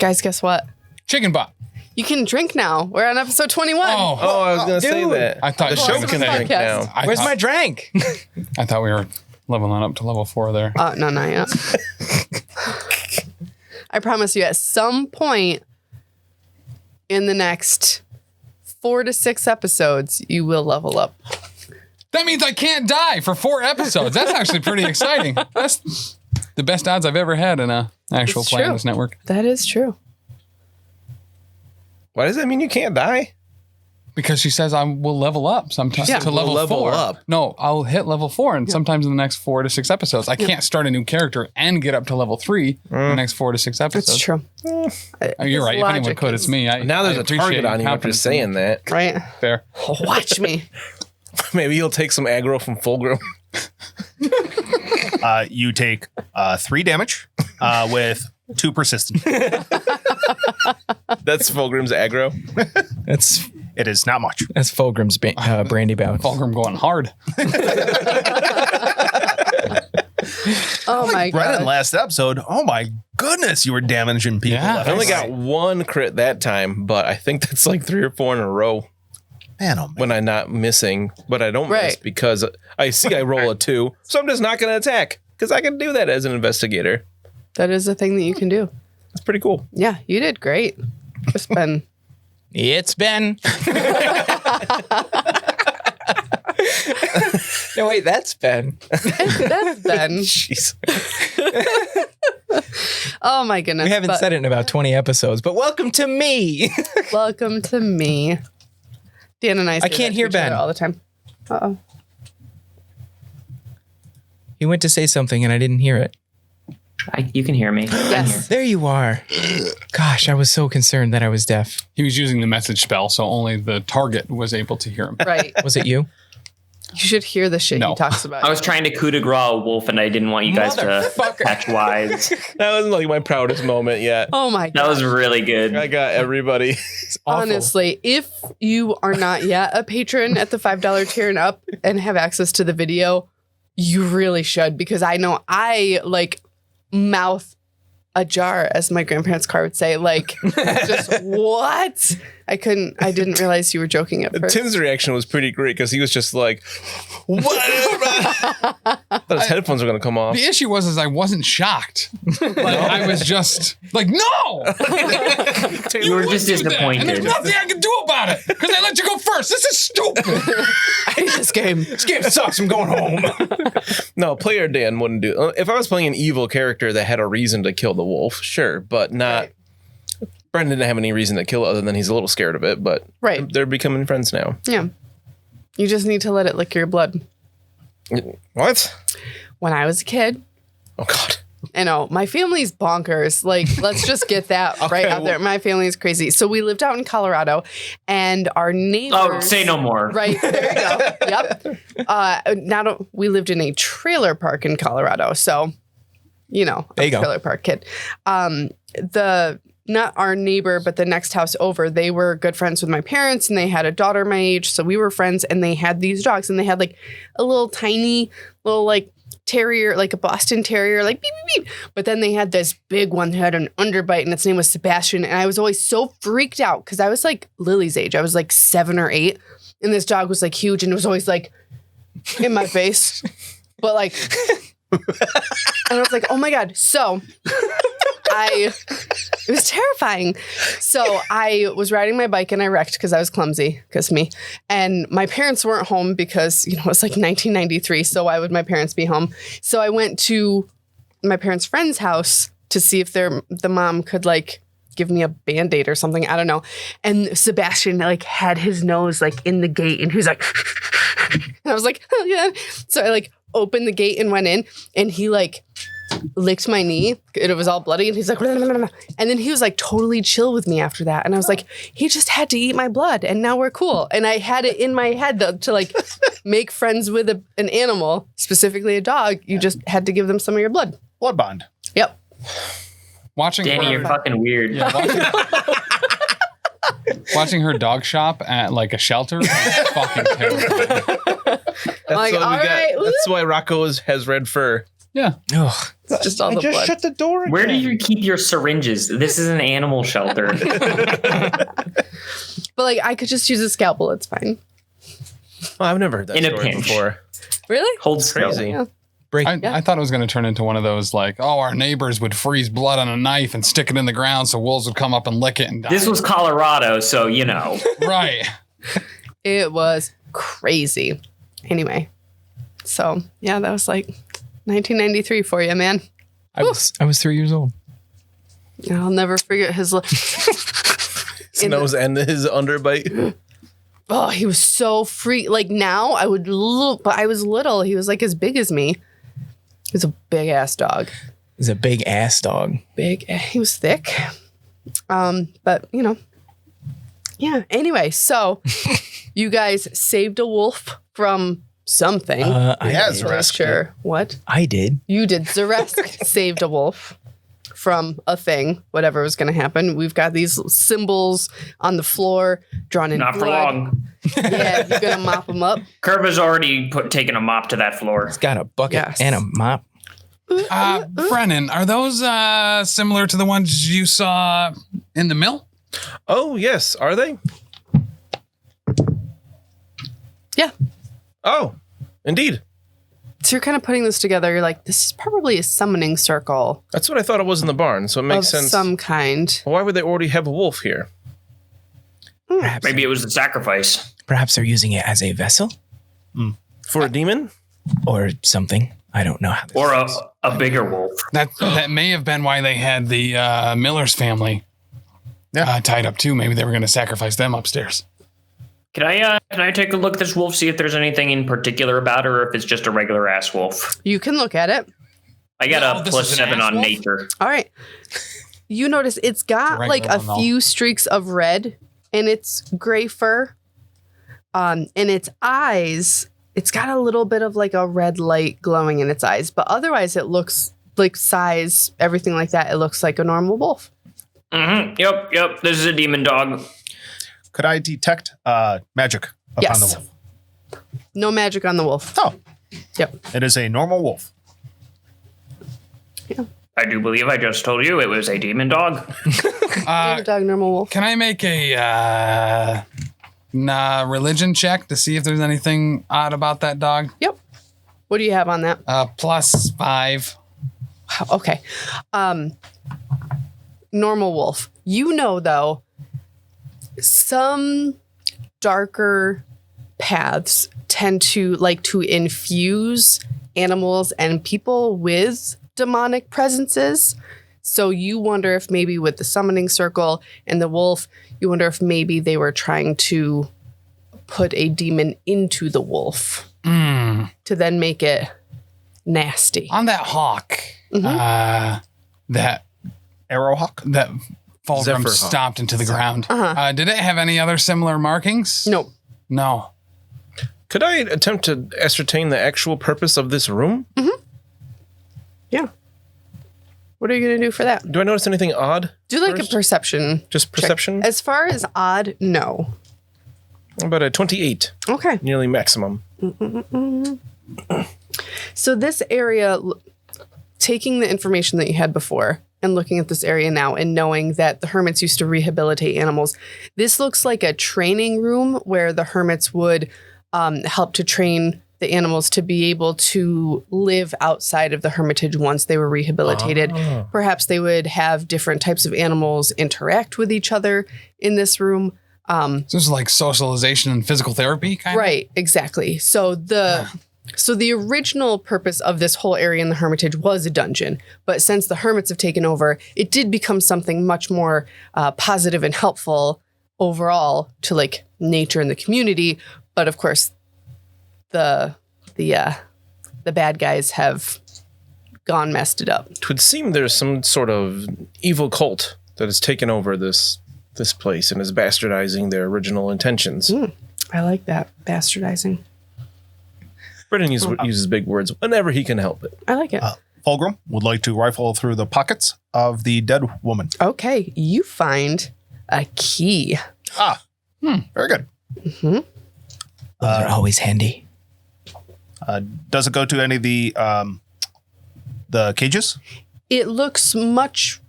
Guys, guess what? Chicken butt. You can drink now. We're on episode 21. Oh, I was going to say that. I thought the show can drink now. Where's my drink? I thought we were leveling up to level 4 there. No, not yet. I promise you, at some point in the next 4 to 6 episodes, you will level up. That means I can't die for 4 episodes. That's actually pretty exciting. That's the best odds I've ever had in a actual play on this network. That is true. Why does that mean you can't die? Because she says I will level up sometimes to level 4. Up. No, I'll hit level 4 and sometimes in the next 4 to 6 episodes. I can't start a new character and get up to level 3 in the next 4 to 6 episodes. That's true. You're right. If anyone could, it's me. Now there's a target on you after saying that. Right? Fair. Watch me. Maybe he'll take some aggro from Fulgrim. You take 3 damage with 2 persistent. That's Fulgrim's aggro. It is not much. That's Fulgrim's brandy bout. Fulgrim going hard. Oh my Brennan god. last episode. Oh my goodness, you were damaging people. Yeah. left I only and right. got 1 crit that time, but I think that's like 3 or 4 in a row. Man, oh man. When I'm not missing, but I don't miss because I see I roll a 2, so I'm just not going to attack because I can do that as an investigator. That is a thing that you can do. That's pretty cool. Yeah, you did great. It's been. It's Ben. No, wait, that's Ben. That's been. Jeez. Oh my goodness. We haven't said it in about 20 episodes, but welcome to me. Welcome to me. Dan and I say can't that hear to each other Ben. all the time. Uh-oh. He went to say something and I didn't hear it. You can hear me. Yes. There you are. Gosh, I was so concerned that I was deaf. He was using the message spell, so only the target was able to hear him. Right. Was it you? You should hear the shit No. he talks about. I was trying to coup de grace a wolf, and I didn't want you guys to catch wise. That wasn't like my proudest moment yet. Oh my god. That was really good. I got everybody. Honestly, if you are not yet a patron at the $5 tier and up and have access to the video, you really should, because I know I like mouth ajar, as my grandparents' car would say, like just what? I didn't realize you were joking at first. Tim's reaction was pretty great because he was just like, what? I thought his headphones were going to come off. The issue was I wasn't shocked. Like, I was just like, no! You were just do that. disappointed. And there's nothing I can do about it because I let you go first. This is stupid. I hate this game. This game sucks. I'm going home. No, player Dan wouldn't do it. If I was playing an evil character that had a reason to kill the wolf, sure, but not. Right. Brennan didn't have any reason to kill it other than he's a little scared of it, but Right. they're becoming friends now. Yeah. You just need to let it lick your blood. What? When I was a kid, Oh, God. I know, my family's bonkers. Like, let's just get that right out there. My family is crazy. So we lived out in Colorado, and our neighbors. Oh, say no more. Right, there you go. Yep. We lived in a trailer park in Colorado. So, you know, There you go. trailer park kid. Not our neighbor, but the next house over, they were good friends with my parents, and they had a daughter my age. So we were friends, and they had these dogs, and they had like a little tiny little like terrier, like a Boston Terrier, like beep, beep, beep. But then they had this big one who had an underbite, and its name was Sebastian. And I was always so freaked out because I was like Lily's age. I was like 7 or 8. And this dog was like huge, and it was always like in my face. But like, and I was like, oh my God. So it was terrifying. So I was riding my bike and I wrecked because I was clumsy, because me. And my parents weren't home because, you know, it was like 1993. So why would my parents be home? So I went to my parents' friend's house to see if the mom could like give me a Band-Aid or something. I don't know. And Sebastian like had his nose like in the gate, and he was like, and I was like, oh yeah. So I like opened the gate and went in, and he like licked my knee, and it was all bloody, and he's like, and then he was like totally chill with me after that. And I was like, he just had to eat my blood, and now we're cool. And I had it in my head though, to like make friends with an animal, specifically a dog, you just had to give them some of your blood. Blood bond. Yep. Watching Danny, her, you're fucking weird. watching her dog shop at like a shelter was fucking terrible. That's Like, what we all got. right, That's why Rocco has red fur. Yeah. Ugh. It's just all the blood. Shut the door again. Where do you keep your syringes? This is an animal shelter. But like, I could just use a scalpel. It's fine. Well, I've never heard that In a story pinch. before. Really? Hold still. Crazy. Yeah. I thought it was going to turn into one of those like, oh, our neighbors would freeze blood on a knife and stick it in the ground so wolves would come up and lick it and die. This was Colorado, so you know. Right. It was crazy. Anyway, so yeah, that was like 1993 for you, man. I was 3 years old. I'll never forget his. His nose and his underbite. Oh, he was so free. Like now, I would look, but I was little. He was like as big as me. He was a big ass dog. He's a big ass dog. Big. He was thick. But you know, yeah. Anyway, so you guys saved a wolf from something. Yeah, Not Xa'Reske. sure what I did. you did. Xa'Reske saved a wolf from a thing, whatever was going to happen. We've got these symbols on the floor drawn in Not for blood. long. Yeah, you're going to mop them up. Kurva's already taken a mop to that floor. He's got a bucket Yes. and a mop. Brennan, are those similar to the ones you saw in the mill? Oh, yes. Are they? Yeah. Oh, indeed. So you're kind of putting this together. You're like, this is probably a summoning circle That's what I thought it was in the barn, so it of makes sense. some kind. Why would they already have a wolf here? Perhaps, Maybe it was the sacrifice. perhaps they're using it as a vessel For a demon? or something. I don't know how. This Or works. a bigger wolf. That may have been why they had the Miller's family tied up too. Maybe they were going to sacrifice them upstairs. Can I take a look at this wolf, see if there's anything in particular about her, or if it's just a regular ass wolf? You can look at it. I got Oh, a this plus is an 7 ass on wolf? nature. All right. You notice it's got It's a like a regular one, though. few streaks of red in its gray fur. In its eyes, it's got a little bit of like a red light glowing in its eyes, but otherwise it looks like size, everything like that. It looks like a normal wolf. Mm-hmm. Yep. This is a demon dog. Could I detect magic upon Yes. the wolf? No magic on the wolf. Oh, Yep. it is a normal wolf. I do believe I just told you it was a demon dog. Demon dog, normal wolf. Can I make a religion check to see if there's anything odd about that dog? Yep. What do you have on that? Plus 5. Okay. Normal wolf. You know, though, some darker paths tend to like to infuse animals and people with demonic presences. So you wonder if maybe with the summoning circle and the wolf, you wonder if maybe they were trying to put a demon into the wolf to then make it nasty. On that hawk, that Arrowhawk? Fulgrim Zephyr hawk. stomped into the ground. Did it have any other similar markings? Nope. No. Could I attempt to ascertain the actual purpose of this room? Yeah. What are you going to do for that? Do I notice anything odd? Do like first? a perception. Just perception? As far as odd, no. About a 28, Okay. nearly maximum. So this area, taking the information that you had before and looking at this area now and knowing that the hermits used to rehabilitate animals, this looks like a training room where the hermits would help to train the animals to be able to live outside of the hermitage once they were rehabilitated. Perhaps they would have different types of animals interact with each other in this room. So this is like socialization and physical therapy kind of? Right, exactly. So the original purpose of this whole area in the hermitage was a dungeon, but since the hermits have taken over, it did become something much more positive and helpful overall to like nature and the community. But of course, the bad guys have gone messed it up. It would seem there's some sort of evil cult that has taken over this place and is bastardizing their original intentions. I like that, bastardizing. Brennan uses big words whenever he can help it. I like it. Fulgrim would like to rifle through the pockets of the dead woman. Okay, you find a key. Very good. Those are always handy. Does it go to any of the the cages? It looks much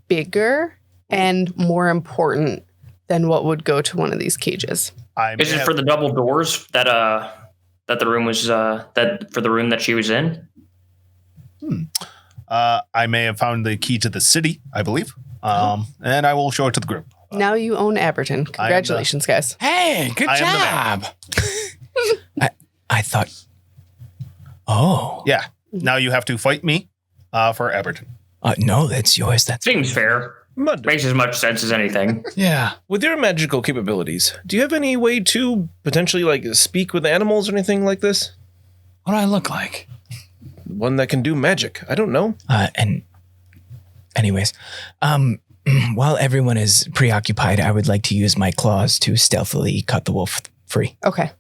bigger and more important than what would go to one of these cages. Is it for the double doors that the room was for the room that she was in? I may have found the key to the city, I believe, and I will show it to the group. Now you own Aberton. Congratulations, guys. Hey, good job. I thought. Oh. Yeah. Now you have to fight me for Aberton. No, that's yours. That's Seems fair. Makes as much sense as anything. Yeah. With your magical capabilities, do you have any way to potentially like speak with animals or anything like this? What do I look like? One that can do magic. I don't know. And anyways, while everyone is preoccupied, I would like to use my claws to stealthily cut the wolf free. Okay.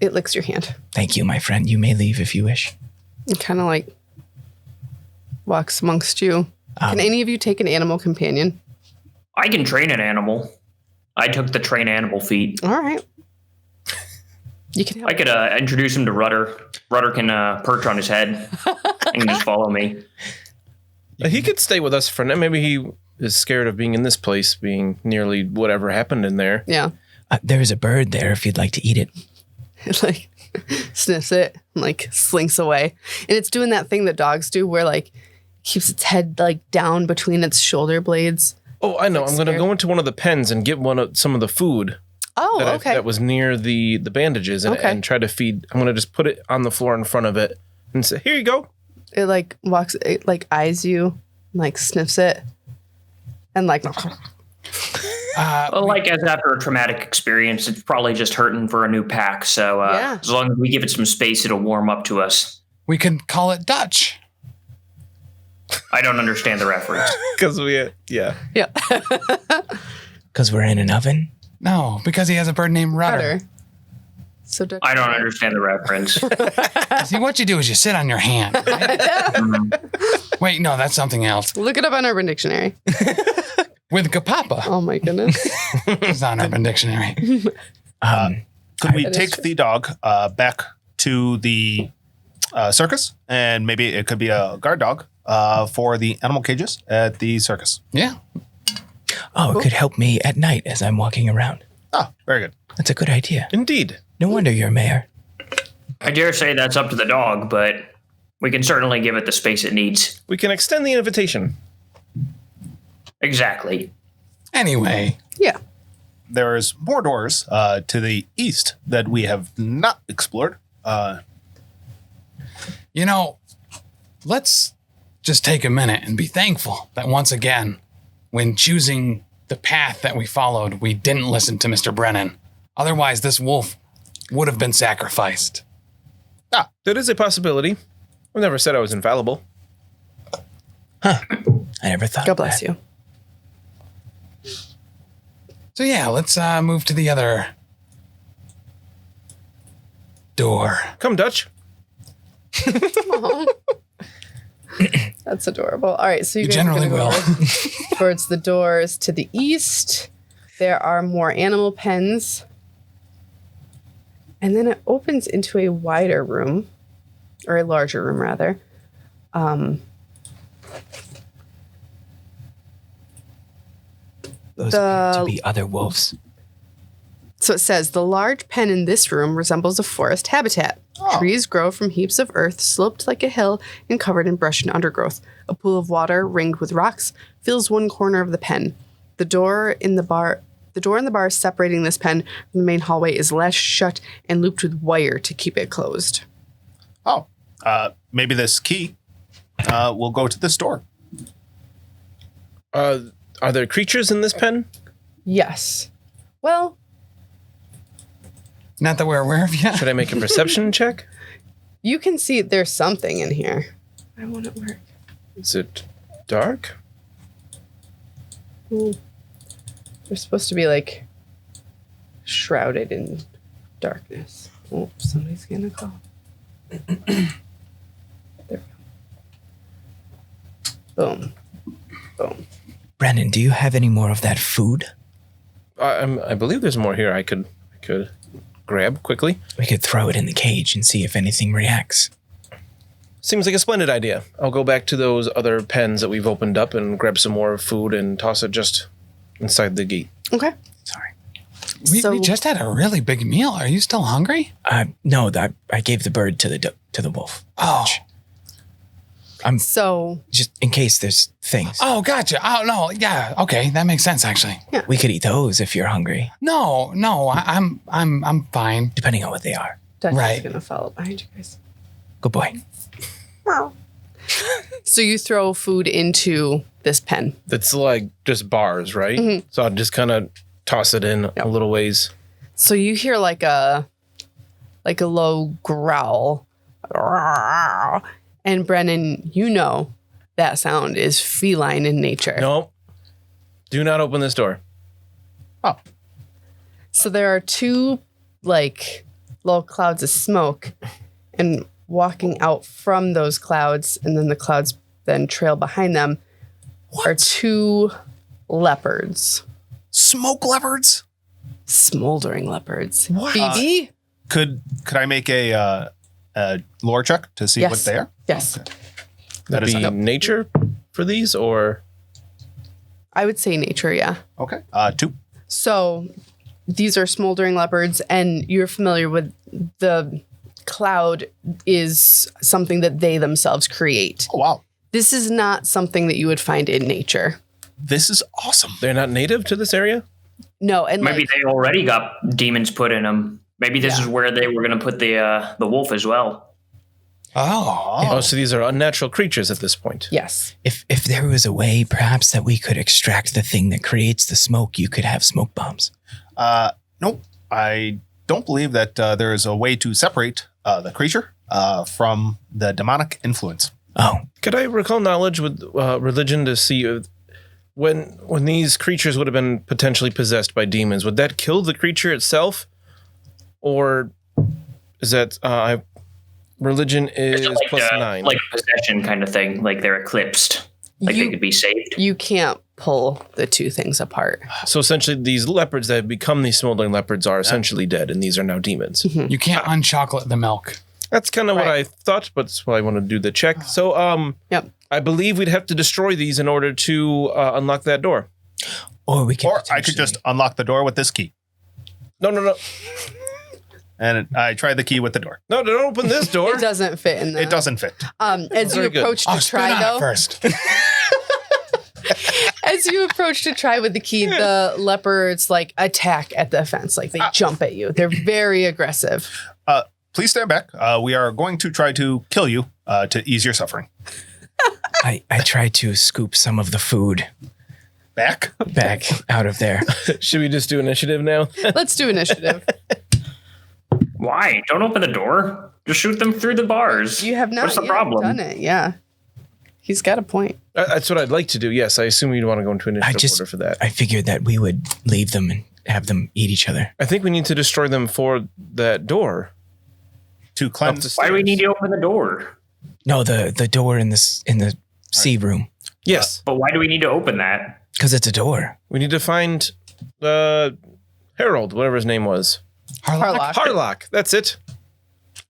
It licks your hand. Thank you, my friend. You may leave if you wish. It kind of like walks amongst you. Can any of you take an animal companion? I can train an animal. I took the train animal feat. All right. You can help. I could introduce him to Rudder. Rudder can perch on his head and just follow me. He could stay with us for now. Maybe he is scared of being in this place, being nearly whatever happened in there. Yeah. There's a bird there if you'd like to eat it. It like sniffs it and like slinks away. And it's doing that thing that dogs do where like keeps its head like down between its shoulder blades. Oh, I know. I'm going to go into one of the pens and get some of the food. Oh, okay. That was near the bandages and try to feed. I'm going to just put it on the floor in front of it and say, here you go. It like walks, it like eyes you, like sniffs it and like. Well, like as after a traumatic experience, it's probably just hurting for a new pack. So as long as we give it some space, it'll warm up to us. We could call it Dutch. I don't understand the reference. Because yeah. Because we're in an oven? No, because he has a bird named Rudder. So I don't understand the reference. See, what you do is you sit on your hand. Right? Wait, no, that's something else. Look it up on Urban Dictionary. With Kapapa. Oh my goodness. It's on Urban Dictionary. Could we take the dog back to the circus? And maybe it could be a guard dog for the animal cages at the circus. Yeah. Oh, it could help me at night as I'm walking around. Oh, very good. That's a good idea. Indeed. No wonder you're mayor. I dare say that's up to the dog, but we can certainly give it the space it needs. We can extend the invitation. Exactly. Anyway. Yeah. There's more doors to the east that we have not explored. You know, let's just take a minute and be thankful that once again, when choosing the path that we followed, we didn't listen to Mr. Brennan. Otherwise, this wolf would have been sacrificed. That is a possibility. I never said I was infallible. Huh. I never thought God of bless that. you. So yeah, let's move to the other door. Come, Dutch. That's adorable. All right, so You guys are generally gonna go will. towards the doors to the east. There are more animal pens. And then it opens into a wider room, or a larger room, rather. Those appear to be other wolves. So it says, the large pen in this room resembles a forest habitat. Trees grow from heaps of earth, sloped like a hill and covered in brush and undergrowth. A pool of water, ringed with rocks, fills one corner of the pen. The door in the bar separating this pen from the main hallway is latched shut and looped with wire to keep it closed. Oh, maybe this key will go to this door. Are there creatures in this pen? Yes. Well, Not that we're aware of yet. Should I make a perception check? you can see there's something in here. Why won't it work? Is it dark? They're supposed to be like shrouded in darkness. Oh, somebody's gonna call. There we go. Boom. Boom. Brennan, do you have any more of that food? I believe there's more here I could grab quickly. We could throw it in the cage and see if anything reacts. Seems like a splendid idea. I'll go back to those other pens that we've opened up and grab some more food and toss it just inside the gate. Okay. Sorry. We just had a really big meal. Are you still hungry? No, I gave the bird to the wolf. Oh. So Just in case there's things. Oh, gotcha. Oh, no. Yeah. Okay. That makes sense, actually. Yeah. We could eat those if you're hungry, No. I'm fine. depending on what they are. Dutch Right. is going to follow behind you guys. Good boy. So you throw food into this pen. It's like just bars, right? Mm-hmm. So I'll just kind of toss it in a little ways. So you hear like a low growl. And Brennan, you know that sound is feline in nature. No. Do not open this door. So there are two like little clouds of smoke, and walking out from those clouds, and then the clouds then trail behind them, are two leopards. Smoke leopards? Smoldering leopards. What? BB? Could I make a lore check to see Yes. what's there? Yes. Okay. That is be nature for these, or I would say nature, yeah. Okay. 2. So these are smoldering leopards, and you're familiar with the cloud is something that they themselves create. Oh, wow. This is not something that you would find in nature. This is awesome. they're not native to this area? No, and Maybe like, they already got demons put in them. Maybe this is where they were going to put the wolf as well. Oh. So these are unnatural creatures at this point. yes. If there was a way, perhaps, that we could extract the thing that creates the smoke, you could have smoke bombs. Nope. I don't believe that there is a way to separate the creature from the demonic influence. Oh, Could I recall knowledge with religion to see when these creatures would have been potentially possessed by demons? Would that kill the creature itself, or is that religion is It's like, +9? like a possession kind of thing. Like they're eclipsed. Like they could be saved. You can't pull the two things apart. So essentially, these leopards that have become these smoldering leopards are essentially dead, and these are now demons. You can't unchocolate the milk. That's kind of what Right. I thought, but that's why I want to do the check. So, Yep. I believe we'd have to destroy these in order to unlock that door. or we could. Or I could just unlock the door with this key. No. And I tried the key with the door. No, don't open this door. It doesn't fit in the. It doesn't fit. As you Very good. approach to Spin try on it though, first. as you approach to try with the key, the leopards like attack at the fence. Like they jump at you. They're very aggressive. Please stand back. We are going to try to kill you to ease your suffering. I tried to scoop some of the food Back? back out of there. Should we just do initiative now? Let's do initiative. Why? Don't open the door. Just shoot them through the bars. You have not What's the yet problem? done it. Yeah. He's got a point. That's what I'd like to do. Yes, I assume you'd want to go into initiative order for that. I figured that we would leave them and have them eat each other. I think we need to destroy them for that door. To cleanse. Why do we need to open the door? No, the door in the sea room, Yes, But why do we need to open that? because it's a door. we need to find Harold, whatever his name was. Harlock. Harlock. That's it.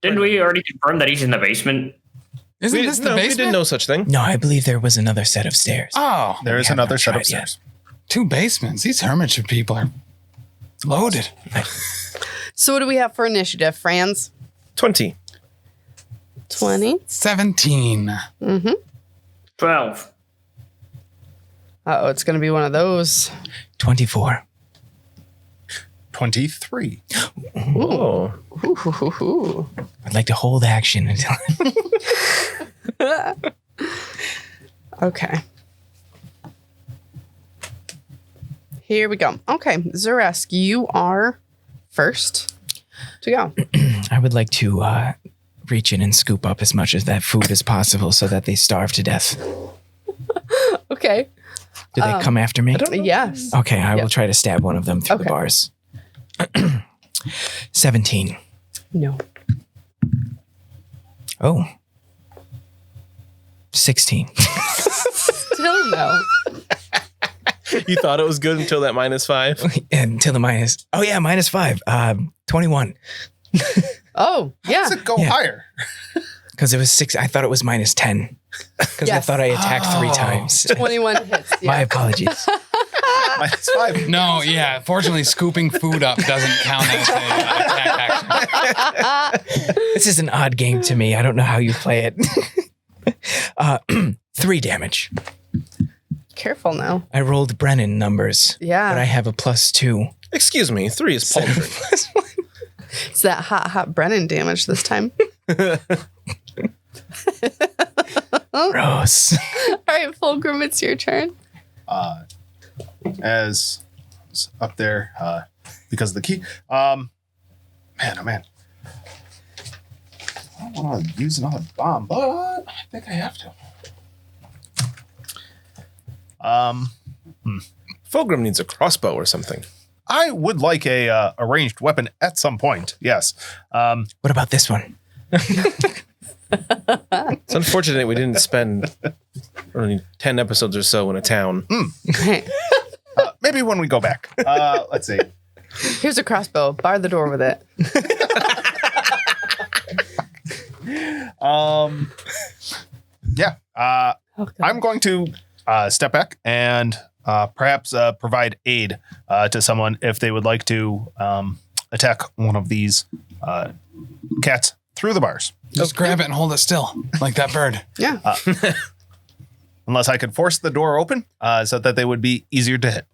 Didn't we already confirm that he's in the basement? Isn't this the We basement? didn't know such thing. No, I believe there was another set of stairs. Oh, There is have another not set of tried yet. stairs. 2 basements. These hermitage people are loaded. So what do we have for initiative, Franz? 20. 20. 17. 12. Uh-oh, it's going to be one of those. 24. 23. Oh. Ooh. I'd like to hold action until. Okay. Here we go. Okay, Xa'Reske, you are first to go. I would like to reach in and scoop up as much of that food as possible so that they starve to death. Okay. Do they come after me? Yes. Okay, I will try to stab one of them through the Okay. bars. 17. No. Oh. 16. Still no. You thought it was good until that -5? Until the minus. Oh, yeah, -5. 21. Oh, yeah. Does it go Yeah. higher? Because it was 6. I thought it was minus 10. Because I thought I attacked 3 times. 21 hits. Yeah. My apologies. Minus 5. No, yeah. Fortunately, scooping food up doesn't count as an attack action. This is an odd game to me. I don't know how you play it. 3 damage. Careful now. I rolled Brennan numbers. Yeah. But I have a +2. Excuse me, 3 is paltry. It's that hot Brennan damage this time. Gross. All right, Fulgrim, it's your turn. As it's up there because of the key. Man, oh man. I don't want to use another bomb, but I think I have to. Fulgrim needs a crossbow or something. I would like a ranged weapon at some point. Yes. What about this one? It's unfortunate we didn't spend only 10 episodes or so in a town. Maybe when we go back. Let's see. Here's a crossbow. Bar the door with it. Yeah. I'm going to step back and perhaps provide aid to someone if they would like to attack one of these cats through the bars. Just grab it and hold it still, like that bird. Yeah. Unless I could force the door open so that they would be easier to hit.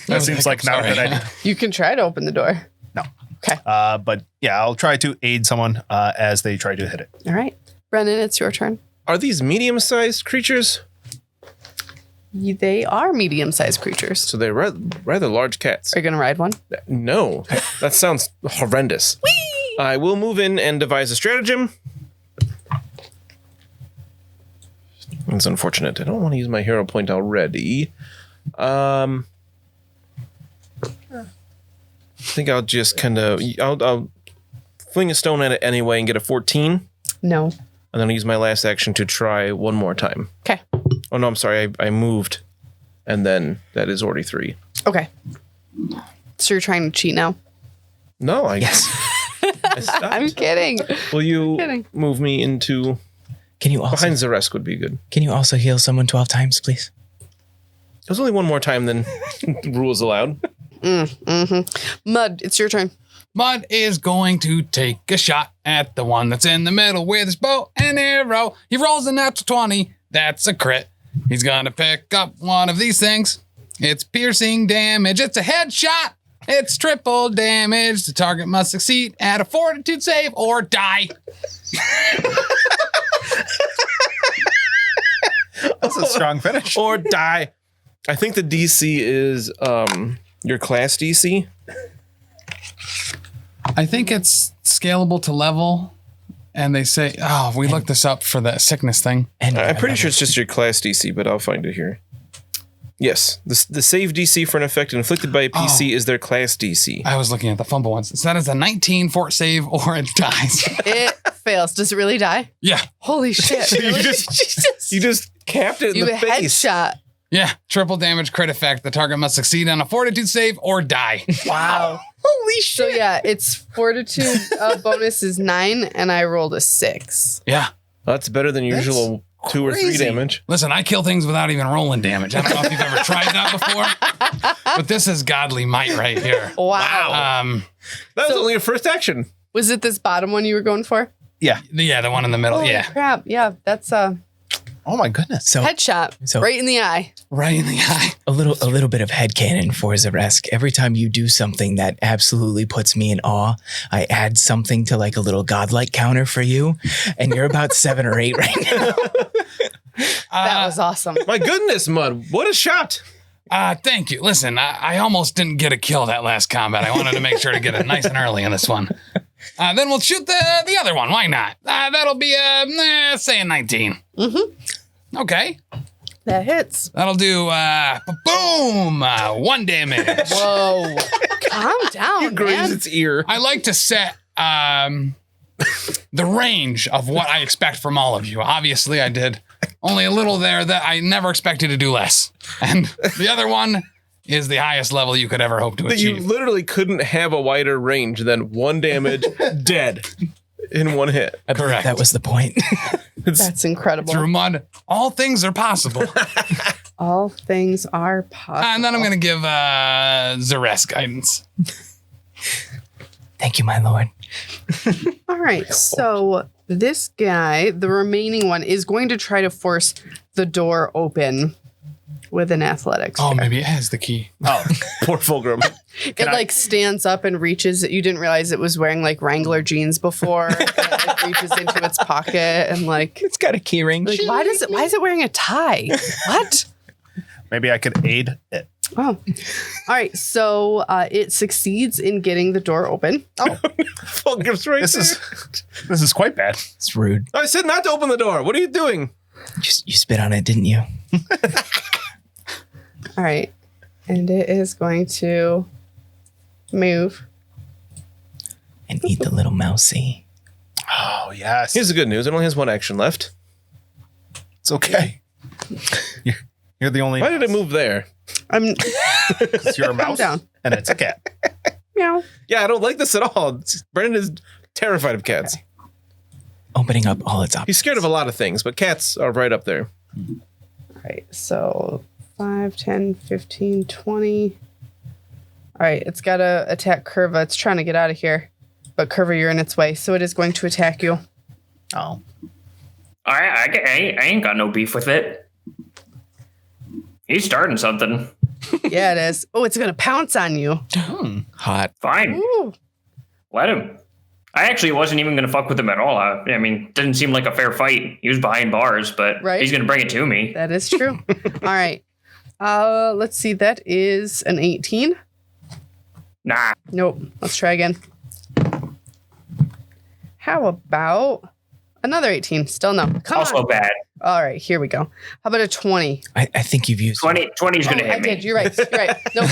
That seems like not a good idea. You can try to open the door. No. Okay. But yeah, I'll try to aid someone as they try to hit it. All right. Brennan, it's your turn. Are these medium-sized creatures? They are medium-sized creatures. So they're rather large cats. Are you going to ride one? No, that sounds horrendous. Whee! I will move in and devise a stratagem. It's unfortunate. I don't want to use my hero point already. I think I'll just kind of... I'll fling a stone at it anyway and get a 14. No. And then I'll use my last action to try one more time. Okay. Oh, no, I'm sorry. I moved. And then that is already 3. Okay. So you're trying to cheat now? No, I Yes. stopped. I'm kidding. Will you kidding. move me into... Can you also Behind Xa'Reske would be good. Can you also heal someone 12 times, please? There's only one more time than rules allowed. Mud, it's your turn. Mud is going to take a shot at the one that's in the middle with his bow and arrow. He rolls a natural 20. That's a crit. He's going to pick up one of these things. It's piercing damage. It's a headshot. It's triple damage. The target must succeed at a fortitude save or die. That's a strong finish. Or die. I think the DC is your class DC. I think it's scalable to level. And they say, we looked this up for the sickness thing. And I'm pretty sure it's just your class DC, but I'll find it here. Yes, the save DC for an effect inflicted by a PC is their class DC. I was looking at the fumble ones. So that is a 19 fort save or it dies. It fails. Does it really die? Yeah. Holy shit. Really? You just capped it in You the face. headshot. Yeah. Triple damage crit effect. The target must succeed on a fortitude save or die. Wow. Holy So yeah, its fortitude bonus is 9 and I rolled a 6. Yeah. That's better than usual 2 or 3 crazy. damage. Listen, I kill things without even rolling damage. I don't know if you've ever tried that before, but this is godly might right here. Wow. That was only your first action. Was it this bottom one you were going for? Yeah. Yeah, the one in the middle. Holy Yeah. crap. Yeah, that's a Oh my goodness. so headshot So- right in the eye. Right in the eye. a little bit of headcanon for Xa'Reske. Every time you do something that absolutely puts me in awe, I add something to like a little godlike counter for you, and you're about 7 or 8 right now. That was awesome. My goodness, Mud. What a shot. Thank you. Listen, I almost didn't get a kill that last combat. I wanted to make sure to get it nice and early in this one. Then we'll shoot the other one. Why not? That'll be say a 19. Mm-hmm. Okay. That hits. That'll do boom 1 damage. Whoa. Calm down, Grazed man. its ear. I like to set the range of what I expect from all of you. Obviously, I did only a little there that I never expected to do less. And the other one is the highest level you could ever hope to That you achieve. literally couldn't have a wider range than 1 damage, dead. in one hit. I believe Correct. that was the point. That's incredible. Through mud, all things are possible. All things are possible. And then I'm going to give Xa'Reske guidance. Thank you, my lord. All right. So this guy, the remaining one, is going to try to force the door open with an athletics. Oh, check. maybe it has the key. Oh, Poor Fulgrim. It like stands up and reaches. You didn't realize it was wearing like Wrangler jeans before. And it like reaches into its pocket and like It's got a key ring. Like, why is it wearing a tie? What? maybe I could aid it. Oh. All right. So it succeeds in getting the door open. Oh, Fulgrim's right this is quite bad. It's rude. I said not to open the door. What are you doing? You spit on it, didn't you? All right. And it is going to move. And eat the little mousey. Oh yes, Here's the good news. It only has one action left. it's okay. You're the only. Why did it move there? You're a mouse, down. and it's a cat. Meow. Yeah, I don't like this at all. Brennan is terrified of cats. Opening up all its options. He's scared of a lot of things, but cats are right up there. All right. So 5, 10, 15, 20. All right. It's got to attack Kurva. It's trying to get out of here. But Kurva, you're in its way. So it is going to attack you. Oh, I ain't got no beef with it. He's starting something. Yeah, it is. Oh, it's going to pounce on you. Hot. Fine. Ooh. Let him. I actually wasn't even going to fuck with him at all. I mean, didn't seem like a fair fight. He was behind bars, but Right. he's going to bring it to me. That is true. All right. Let's see. That is an 18. Nah. Nope. Let's try again. How about another 18? Still no. Come Also on. bad. All right. Here we go. How about a 20? I think you've used 20 is going to I hit me. did. You're right. You're right. Nope.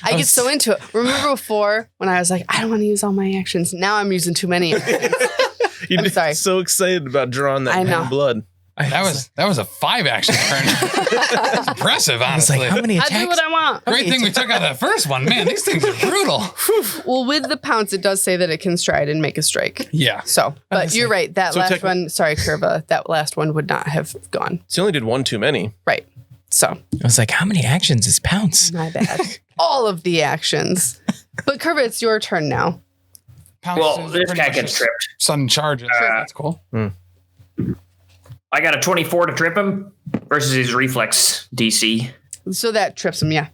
I get so into it. Remember before when I was like, I don't want to use all my actions. Now I'm using too many actions. I'm sorry. So excited about drawing that I know. pen blood. That was a 5 action turn. That's impressive, I was honestly. like, how many I attacks? do what I want. Great thing we took out that first one. Man, these things are brutal. Well, with the pounce, it does say that it can stride and make a strike. Yeah. So, but you're right. That So last one, sorry, Kurva, that last one would not have gone. So you only did one too many. Right. So, I was like, how many actions is Pounce? my bad. All of the actions. But Kurva, it's your turn now. Pounce Well, is this pretty guy much gets just tripped. Sudden charges. That's cool. I got a 24 to trip him versus his reflex DC. So that trips him, yeah.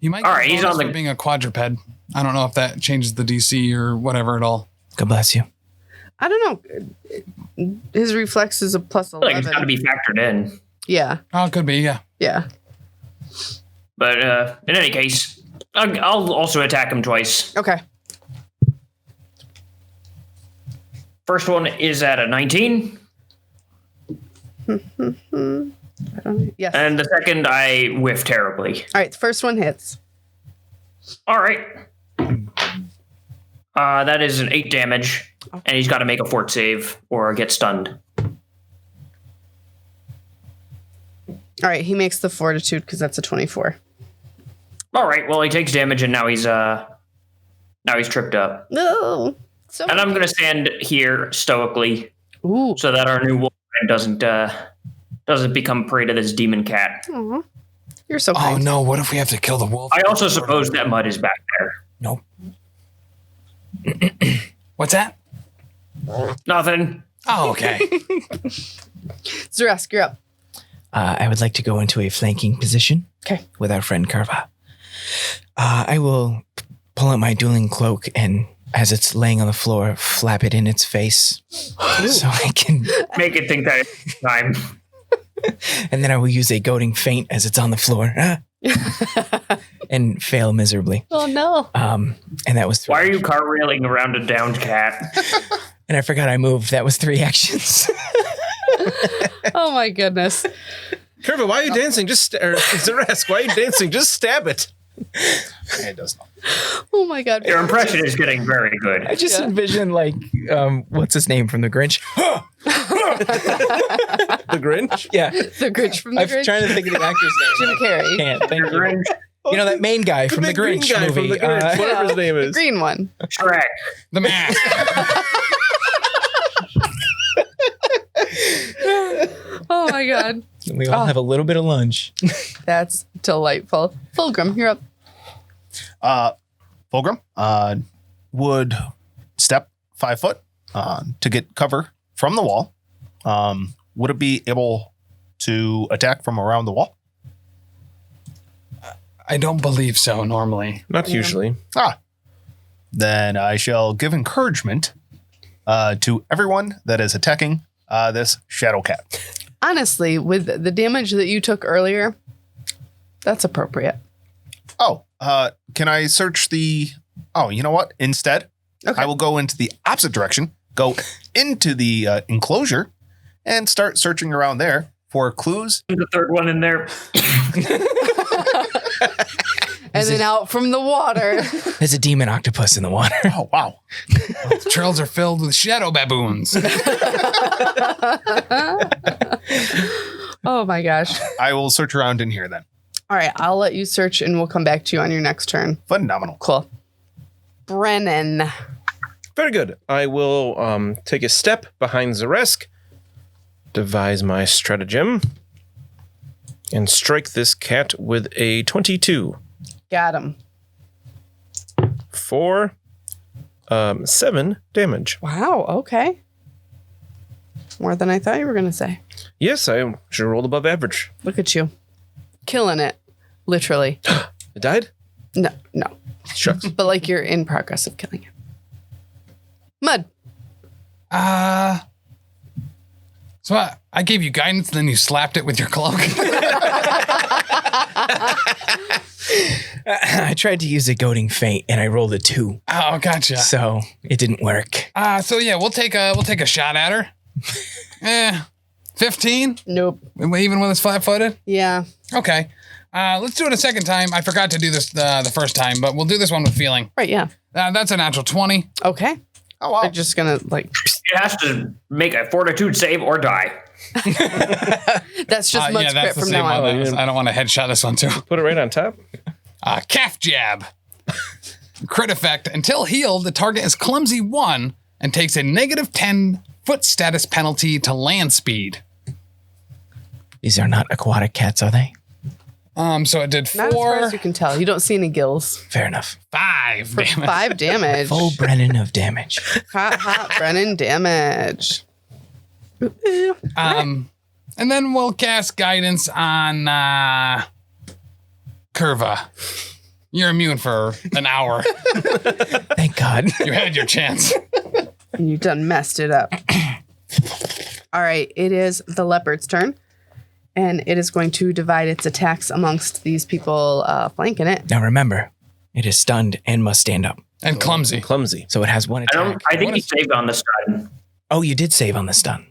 You might All get right, he's bonus on the- for being a quadruped. I don't know if that changes the DC or whatever at all. God bless you. I don't know. His reflex is a plus I feel like 11. it's got to be factored in. Yeah. Oh, it could be, yeah. Yeah. But in any case, I'll also attack him twice. Okay. First one is at a 19, Yes. and the second I whiff terribly. All right. The first one hits. All right. That is an 8 damage, and he's got to make a fort save or get stunned. All right. He makes the fortitude because that's a 24. All right. Well, he takes damage, and now he's tripped up. No. So And I'm gonna stand here stoically Ooh. so that our new wolf doesn't become prey to this demon cat. Aw. You're so Oh, kind. no. What if we have to kill the wolf? I also suppose that mud is back there. Nope. What's that? Nothing. Oh, okay. Xa'Reske, you're up. I would like to go into a flanking position. Okay. With our friend Kurva. I will pull out my dueling cloak and, as it's laying on the floor, flap it in its face, so I can. Make it think that it's time. And then I will use a goading feint as it's on the floor, and fail miserably. Oh, no. And that was 3. Why are you cartwheeling around a downed cat? And I forgot I moved. That was 3 actions. Oh, my goodness. Kurva, why are you dancing? Xa'Reske, why are you dancing? Just stab it. it does not. Oh, my God. Your impression is getting very good. I just envision like, what's his name from The Grinch? The Grinch? Yeah. The Grinch from the I'm Grinch. trying to think of the actor's name. Jim Carey. Can't. Thank you. Grinch, You know that main guy from the big green Grinch guy from movie. The Grinch, whatever his name The is. green one. Shrek. The mask. my God. We all have a little bit of lunch. That's delightful. Fulgrim, you're up. Fulgrim would step 5 foot to get cover from the wall. Would it be able to attack from around the wall? I don't believe so normally. Not usually. Then I shall give encouragement to everyone that is attacking this shadow cat. Honestly, with the damage that you took earlier, that's appropriate. Can I search the... Oh, you know what? Instead, I will go into the opposite direction, go into the enclosure, and start searching around there for clues. The third one in there. And then out from the water. There's a demon octopus in the water. Oh, wow. The trails are filled with shadow baboons. Oh my gosh. I will search around in here then. All right, I'll let you search and we'll come back to you on your next turn. Phenomenal. Cool. Brennan. Very good. I will take a step behind Xa'Reske, devise my stratagem, and strike this cat with a 22. Got him. For 7 damage. Wow, okay. More than I thought you were going to say. Yes, I should roll above average. Look at you. Killing it. Literally. It died? No. Shucks. But like you're in progress of killing it. Mud. So I gave you guidance, then you slapped it with your cloak. I tried to use a goading feint and I rolled a 2. Oh, gotcha. So it didn't work. So yeah, we'll take a shot at her. 15? Nope. Even when it's flat-footed? Yeah. Okay. Let's do it a second time. I forgot to do this the first time, but we'll do this one with feeling. Right, yeah. That's a natural 20. Okay. Oh, wow. I'm just going to like... It has to make a fortitude save or die. That's just Mud's crit from now on. I don't want to headshot this one too. Put it right on top. Calf jab. Crit effect. Until healed, the target is clumsy 1 and takes a negative 10 foot status penalty to land speed. These are not aquatic cats, are they? So it did Not as far 4. as you can tell. You don't see any gills. Fair enough. 5 For damage. 5 damage. Full Brennan of damage. Hot Brennan damage. And then we'll cast guidance on Kurva. You're immune for an hour. Thank God. You had your chance. And you done messed it up. All right, it is the leopard's turn. And it is going to divide its attacks amongst these people flanking it. Now remember, it is stunned and must stand up. And clumsy. So it has 1 attack. I think he saved on the stun. Oh, you did save on the stun.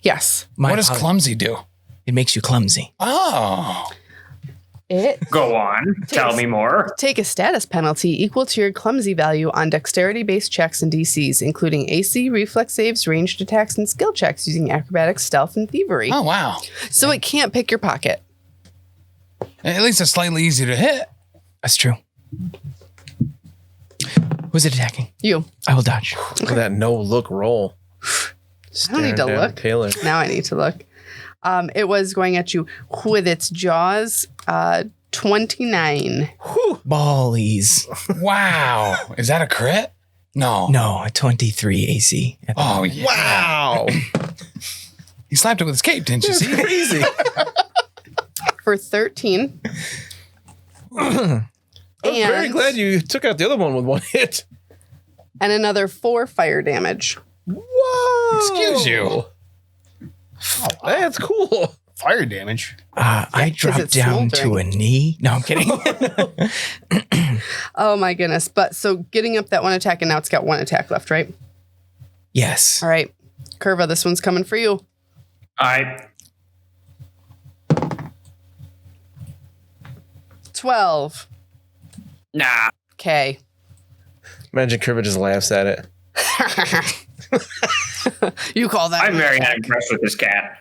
Yes. What does clumsy do? It makes you clumsy. Oh. Go on. Tell me more. Take a status penalty equal to your clumsy value on dexterity-based checks and DCs, including AC, reflex saves, ranged attacks, and skill checks using acrobatics, stealth, and thievery. Oh, wow. So it can't pick your pocket. At least it's slightly easier to hit. That's true. Who's it attacking? You. I will dodge. Look at that no-look roll. I don't need to look. Taylor. Now I need to look. It was going at you with its jaws. 29. Ballies. Wow. Is that a crit? No. No, a 23 AC. Oh, yeah. Wow. He slapped it with his cape, didn't you see? Crazy. For 13. I'm very glad you took out the other one with 1 hit. And another 4 fire damage. Whoa. Excuse you. That's cool. Fire damage. I dropped down to a knee. No, I'm kidding. Oh my goodness. But so getting up that 1 attack, and now it's got 1 attack left, right? Yes. All right. Kurva, this one's coming for you. All right. 12. Nah. Okay. Imagine Kurva just laughs at it. You call that? I'm very not impressed with this cat.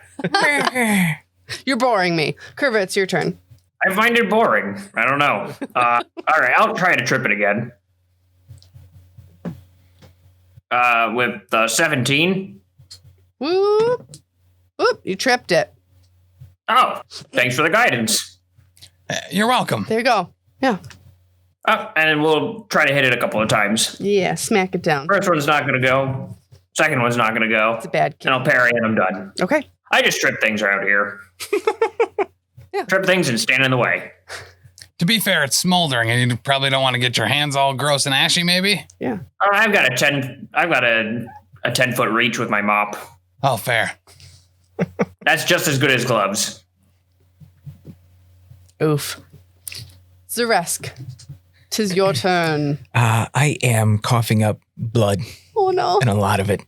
You're boring me. Kurva, it's your turn. I find it boring. I don't know. All right, I'll try to trip it again. With 17. Whoop. Whoop. You tripped it. Oh, thanks for the guidance. You're welcome. There you go. Yeah. And we'll try to hit it a couple of times. Yeah, smack it down. First one's not going to go. Second one's not going to go. It's a bad kid. And I'll parry and I'm done. Okay. I just trip things around here. Yeah. Trip things and stand in the way. To be fair, it's smoldering, and you probably don't want to get your hands all gross and ashy, maybe? Yeah. I've got a 10-foot reach with my mop. Oh, fair. That's just as good as gloves. Oof. Xa'Reske, 'tis your turn. I am coughing up blood, Oh no. and a lot of it.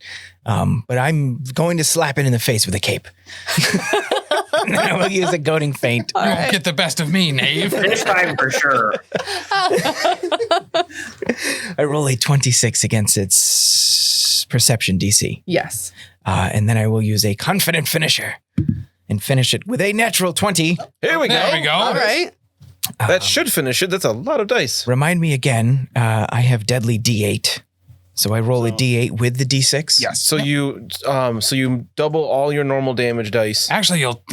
But I'm going to slap it in the face with a cape. And I will use a goading feint. You won't get the best of me, knave. This time for sure. I roll a 26 against its perception DC. Yes. And then I will use a confident finisher and finish it with a natural 20. Here we go. There we go. All right. That should finish it. That's a lot of dice. Remind me again, I have deadly D8. So I roll a D8 with the D6? Yes. So you double all your normal damage dice. Actually, you'll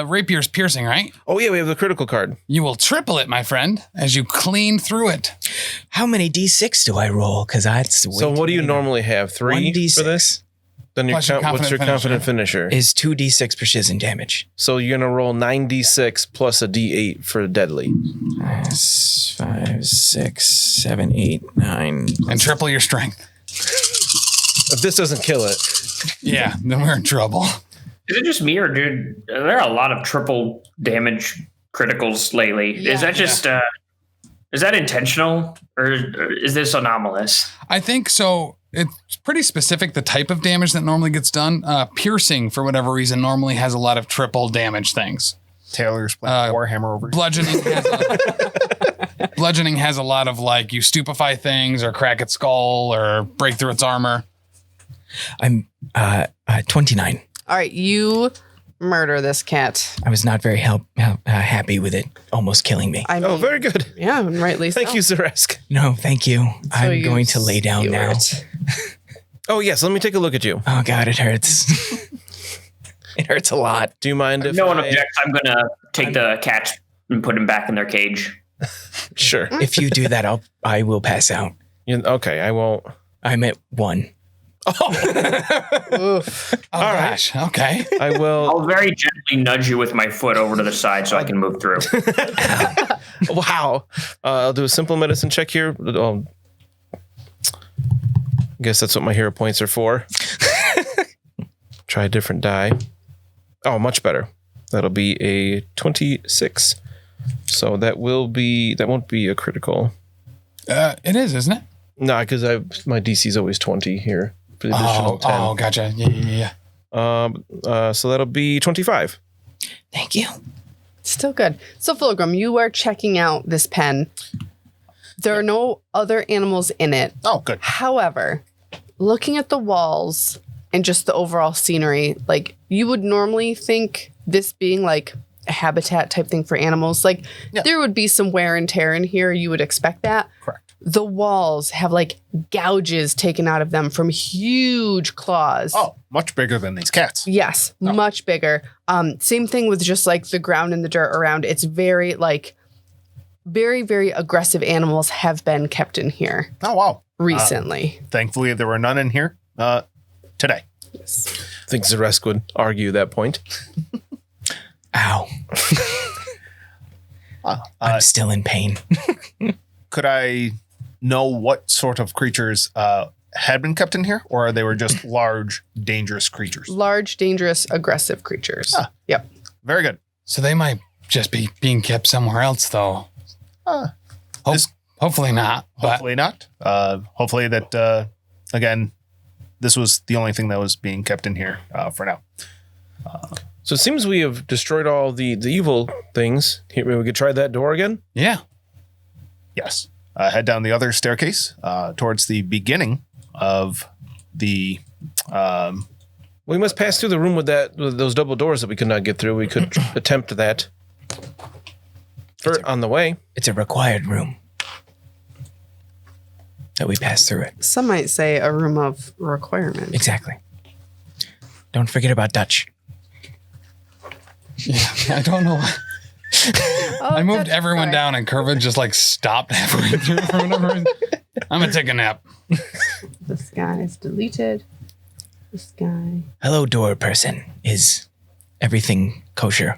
rapier's piercing, right? Oh yeah, we have the critical card. You will triple it, my friend, as you clean through it. How many D6 do I roll? Because that's way So what do too you many. normally have? 3 One D6 for this? Then your Plus your what's your confident finisher? is 2d6 precision damage. So you're gonna roll 9d6 plus a d8 for deadly. 5, 6, 7, 8, 9. And triple your strength. If this doesn't kill it, Yeah, then we're in trouble. Is it just me or are there a lot of triple damage criticals lately? Yeah. Is that just is that intentional or is this anomalous? I think so. It's pretty specific, the type of damage that normally gets done. Piercing, for whatever reason, normally has a lot of triple damage things. Taylor's playing Warhammer over. Bludgeoning has a lot of, like, you stupefy things or crack its skull or break through its armor. I'm 29. All right. You murder this cat. I was not very happy with it almost killing me. I mean, oh, very good. yeah, and rightly so. Thank you, Xa'Reske. No, thank you. So I'm you going to lay down skewer now. it. Oh yes, let me take a look at you. Oh God, it hurts. It hurts a lot. Do you mind if No one objects. I'm gonna take the cat and put him back in their cage. Sure. If you do that, I will pass out. Okay, I won't. I'm at 1. Oof. Oh, gosh. Okay. I will. I'll very gently nudge you with my foot over to the side so I can move through. Wow. I'll do a simple medicine check here. I guess that's what my hero points are for. Try a different die. Oh, much better. That'll be a 26. So that won't be a critical. It is, isn't it? No, because my DC is always 20 here for the additional 10. Oh, gotcha. Yeah. So that'll be 25. Thank you. Still good. So, Fulgrim, you are checking out this pen. There are no other animals in it. Oh, good. However, looking at the walls and just the overall scenery, like, you would normally think this being like a habitat type thing for animals. Like, there would be some wear and tear in here. You would expect that. Correct. The walls have like gouges taken out of them from huge claws. Oh, much bigger than these cats. Yes, much bigger. Same thing with just like the ground and the dirt around. It's very like very, very aggressive animals have been kept in here Oh, wow. recently. Thankfully, there were none in here today. I think Xa'Reske would argue that point. Ow. I'm still in pain. Could I know what sort of creatures had been kept in here, or they were just large, dangerous creatures? Large, dangerous, aggressive creatures. Yep. Very good. So they might just be being kept somewhere else, though. Hopefully not. But Hopefully not. Hopefully that, again, this was the only thing that was being kept in here for now. So it seems we have destroyed all the evil things. Here, maybe we could try that door again. yeah. Yes. Head down the other staircase towards the beginning of the... We must pass through the room with those double doors that we could not get through. We could attempt that. On the way. It's a required room that we pass through it. Some might say a room of requirement. Exactly. Don't forget about Dutch. Yeah, I don't know why. I moved that's everyone fine. down and Kurva just like stopped halfway through for whatever reason. I'm gonna take a nap. This guy is deleted. This guy. Hello, door person. Is everything kosher?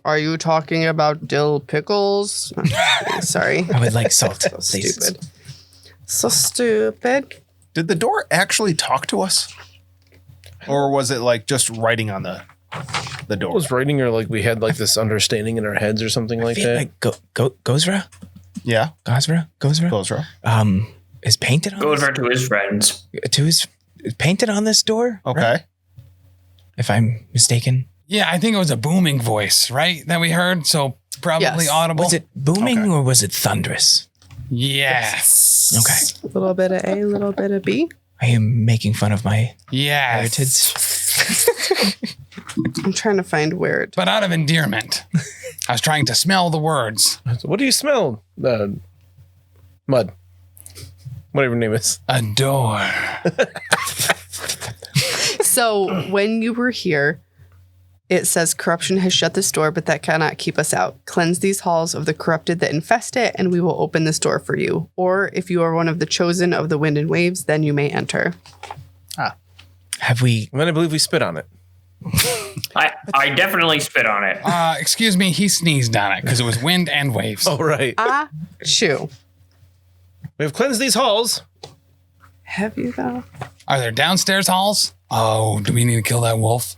Are you talking about dill pickles? Sorry. I would like salt, So please. stupid. So stupid. Did the door actually talk to us? Or was it like just writing on the I door? was writing, or like we had like this understanding in our heads or something I like feel that. like Gozra? Yeah. Gozra? Close Is painted on Go this, over to his friends. to his painted on this door? Okay. right? If I'm mistaken. Yeah, I think it was a booming voice, right? That we heard. So probably Yes. audible. Was it booming Okay. or was it thunderous? Yes. Okay. A little bit of A, a little bit of B. I am making fun of my Yes. heritage. I'm trying to find where it. But out of endearment. I was trying to smell the words. What do you smell? Mud. Whatever your name is. A door. So when you were here, it says corruption has shut this door, but that cannot keep us out. Cleanse these halls of the corrupted that infest it, and we will open this door for you. Or if you are one of the chosen of the wind and waves, then you may enter. Have we And then I believe we spit on it. I definitely spit on it. Excuse me, he sneezed on it because it was wind and waves. Oh, right. Chew. We have cleansed these halls. Have you though? Are there downstairs halls? Oh, do we need to kill that wolf?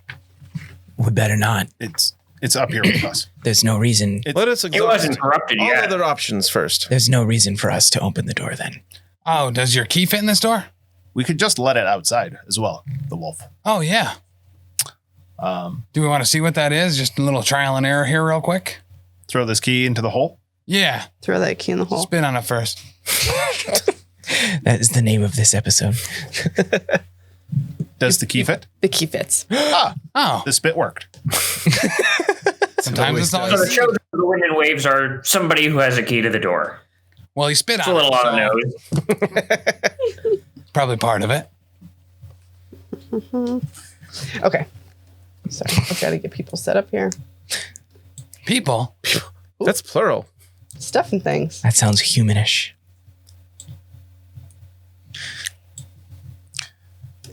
we better not. It's up here with us. There's no reason Let us It exhaust wasn't corrupted all yet. other options first. there's no reason for us to open the door then. Oh, does your key fit in this door? We could just let it outside as well, the wolf. Oh, yeah. Do we want to see what that is? Just a little trial and error here real quick? Throw this key into the hole. Yeah. Throw that key in the hole. Spit on it first. That is the name of this episode. Does the key fit? The key fits. Oh, The spit worked. sometimes it's all So you the see. chosen of the wind and waves are somebody who has a key to the door. Well, he spit It's on a little it, on the so nose. probably part of it. Okay. Sorry, I've got to get people set up here. People. That's plural. Stuff and things. That sounds humanish.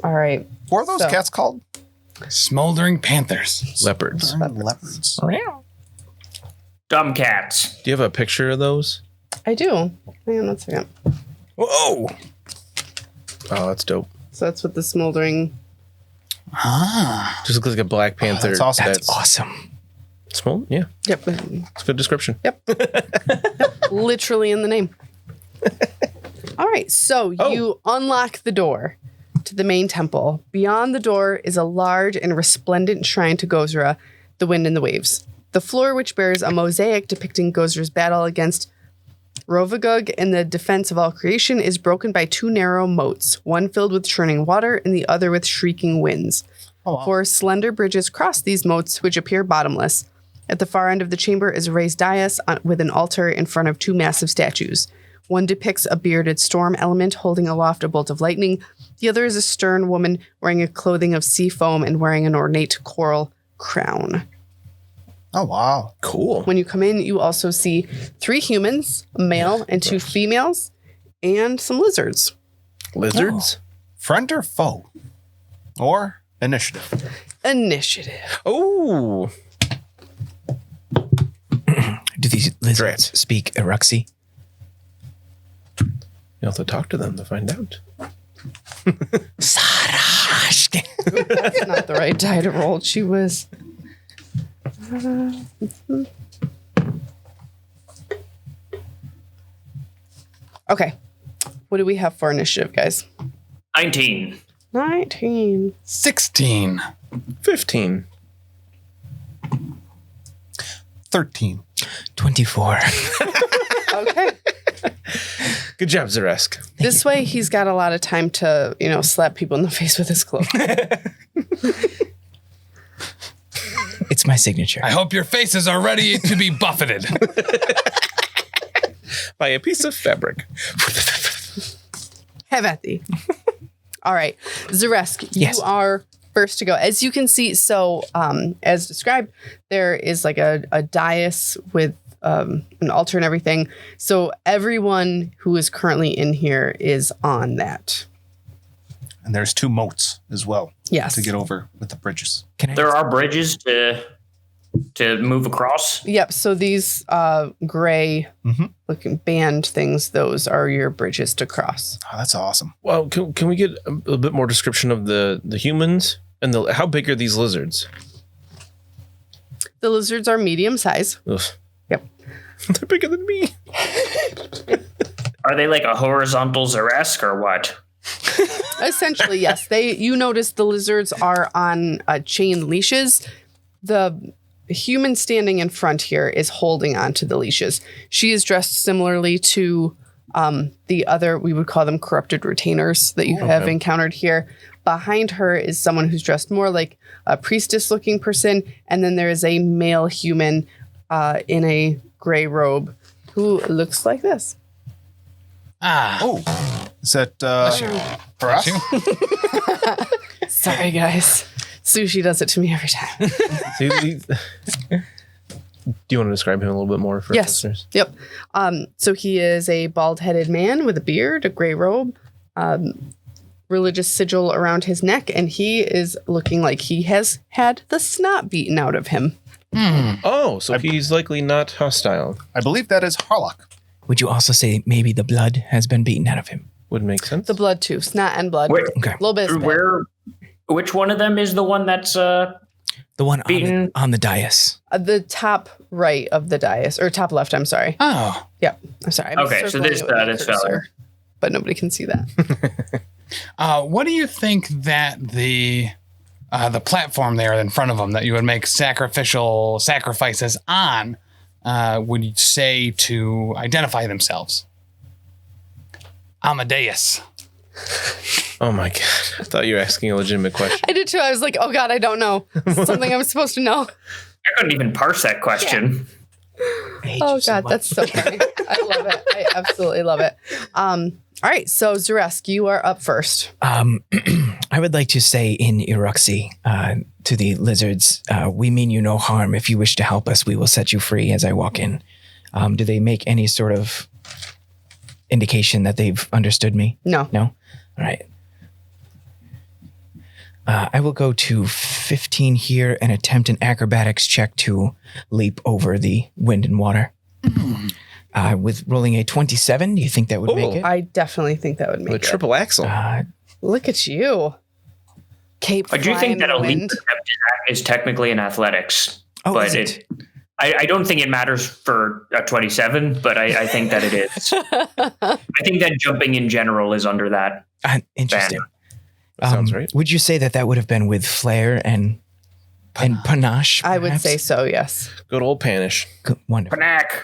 All right. What are those So- cats called? Smoldering panthers. Leopards. Leopards. Dumb cats. Do you have a picture of those? I do. Hang on 1 second. Whoa. Oh, that's dope. So that's what the smoldering. Ah. Just looks like a Black Panther. that's awesome. That's awesome. Small? Yeah, Yep. it's a good description. Literally in the name. All right. So you unlock the door to the main temple. Beyond the door is a large and resplendent shrine to Gozra, the wind and the waves. The floor, which bears a mosaic depicting Gozra's battle against Rovagug in the defense of all creation, is broken by two narrow moats, one filled with churning water and the other with shrieking winds. Four slender bridges cross these moats, which appear bottomless. At the far end of the chamber is a raised dais with an altar in front of two massive statues. One depicts a bearded storm element holding aloft a bolt of lightning. The other is a stern woman wearing a clothing of sea foam and wearing an ornate coral crown. Oh, wow. Cool. When you come in, you also see 3 humans, a male and 2 females, and some lizards. Lizards? Friend or foe? Or initiative? Initiative. Oh. Do these lizards speak Xa'Reske? You have to talk to them to find out. Xa'Reske. That's not the right die to roll. She was. Okay. What do we have for initiative, guys? 19. 19. 16. 15. 13. 24. Okay. Good job, Xa'Reske. This way, he's got a lot of time to, slap people in the face with his cloak. It's my signature. I hope your faces are ready to be buffeted. By a piece of fabric. Have at thee. All right. Xa'Reske, Yes. you are first to go. As you can see, so as described, there is like a dais with an altar and everything. So everyone who is currently in here is on that. And there's 2 moats as well. Yes. To get over with the bridges. There are bridges to move across. Yep. So these gray looking band things, those are your bridges to cross. Oh, that's awesome. Well, can we get a bit more description of the humans and how big are these lizards? The lizards are medium size. Ugh. Yep. They're bigger than me. Are they like a horizontal Xa'Reske or what? Essentially, yes. You notice the lizards are on chain leashes. The human standing in front here is holding onto the leashes. She is dressed similarly to the other, we would call them corrupted retainers that you have encountered here. Behind her is someone who's dressed more like a priestess-looking person, and then there is a male human in a gray robe who looks like this. Oh, is that for us? Sorry, guys. Sushi does it to me every time. Do you want to describe him a little bit more for Yes. listeners? Yep. So he is a bald-headed man with a beard, a gray robe, religious sigil around his neck, and he is looking like he has had the snot beaten out of him. Oh, so he's likely not hostile. I believe that is Harlock. Would you also say maybe the blood has been beaten out of him? Would make sense. The blood too, snot and blood. Wait, Okay. A little bit. Of which one of them is the one that's The one beaten? on the dais. the top right of the dais, or top left. I'm sorry. Oh. Yep. I'm sorry. I'm Okay, so circling this it with my this fella. cursor, but nobody can see that. What do you think that the platform there in front of them that you would make sacrificial sacrifices on would you say to identify themselves? Amadeus. Oh my god! I thought you were asking a legitimate question. I did too. I was like, oh God, I don't know. Something I'm supposed to know. I couldn't even parse that question. I hate Oh you so God, much. that's so funny. I love it. I absolutely love it. All right, so Xa'Reske, you are up first. I would like to say in Iroxi to the lizards, we mean you no harm. If you wish to help us, we will set you free as I walk in. Do they make any sort of indication that they've understood me? No. No? All right. I will go to 15 here and attempt an acrobatics check to leap over the wind and water. With rolling a 27, do you think that would make it? I definitely think that would A make it. triple axle. Look at you. Cape I do think flying that a in the leap wind. attempt is technically in athletics. Oh, but is it? I don't think it matters for a 27, but I think that it is. I think that jumping in general is under that. Interesting. Sounds right. Would you say that would have been with flair and panache? I would perhaps? say so, yes. Good old Panish. Good, wonderful. Panak.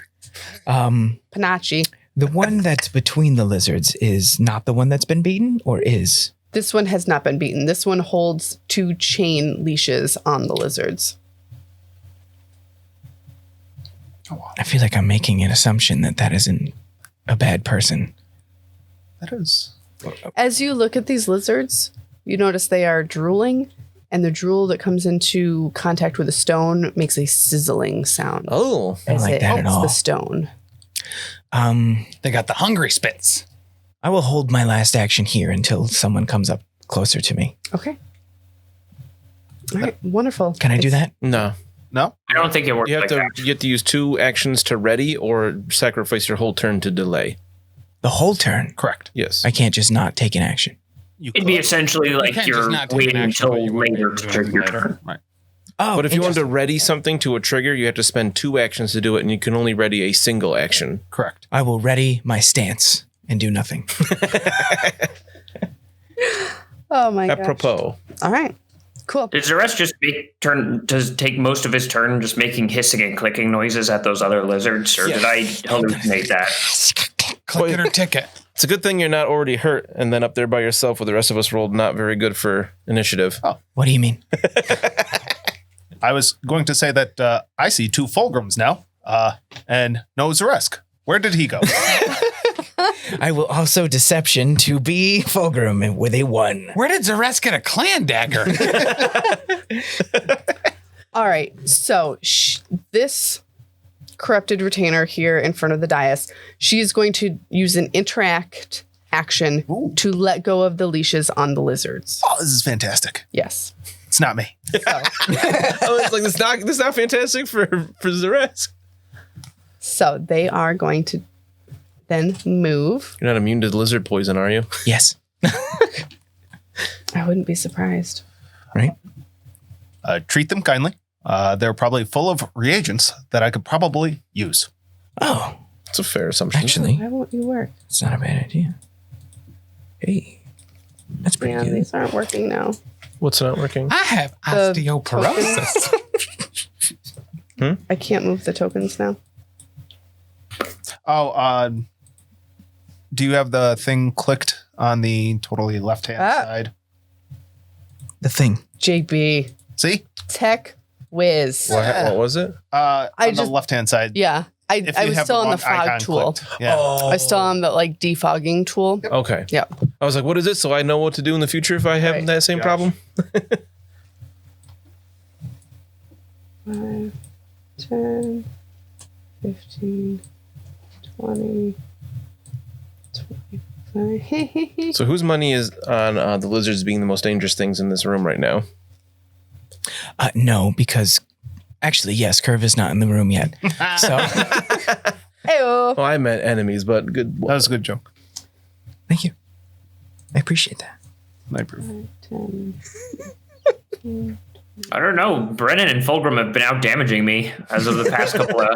Panache. The one that's between the lizards is not the one that's been beaten, or is? This one has not been beaten. This one holds 2 chain leashes on the lizards. I feel like I'm making an assumption that isn't a bad person. That is. As you look at these lizards, you notice they are drooling, and the drool that comes into contact with a stone makes a sizzling sound. Oh, I don't as like it that at hits all. the stone. They got the hungry spits. I will hold my last action here until someone comes up closer to me. Okay. All right, wonderful. Can I do that? no. No? I don't think it works You have like to that. you have to use 2 actions to ready or sacrifice your whole turn to delay. The whole turn? Correct. Yes. I can't just not take an action. You It'd be could. essentially like can't you're just not take waiting an action, but until you would be later able to to do trigger it your later. turn. Right. Oh, But if you want to interesting. ready something to a trigger, you have to spend 2 actions to do it, and you can only ready a single action. Correct. I will ready my stance and do nothing. Oh my gosh. Apropos. All right. Cool. Did Xa'Reske just take most of his turn just making hissing and clicking noises at those other lizards, or did I hallucinate that? Click it or ticket. It's a good thing you're not already hurt and then up there by yourself with the rest of us rolled not very good for initiative. What do you mean? I was going to say that I see 2 Fulgrims now, and no Xa'Reske. Where did he go? I will also deception to be Fulgrim with a 1. Where did Xa'Reske get a clan dagger? All right. So this corrupted retainer here in front of the dais, she is going to use an interact action to let go of the leashes on the lizards. Oh, this is fantastic. Yes. It's not me. I was like, this is not fantastic for Xa'Reske. So they are going to then move. You're not immune to lizard poison, are you? Yes. I wouldn't be surprised. Right? Treat them kindly. They're probably full of reagents that I could probably use. Oh, It's a fair assumption. actually, Why won't you work? it's not a bad idea. Hey, that's pretty Yeah, good. these aren't working now. What's not working? I have osteoporosis. I can't move the tokens now. Oh, do you have the thing clicked on the totally left-hand side? The thing. JB. See? Tech whiz. What was it? On the just- left-hand side. Yeah. I If you was have still on the one fog icon tool. clicked. Yeah. I was still on the defogging tool. Okay. Yeah. I was like, what is it? So I know what to do in the future if I have Right. that same problem. 5, 10, 15, 20, 25. So whose money is on the lizards being the most dangerous things in this room right now? No, because actually, yes, Curve is not in the room yet. So Heyo. Well, I meant enemies, but good. That was a good joke. thank you. I appreciate that. I approve. 10. I don't know. Brennan and Fulgrim have been out damaging me as of the past couple of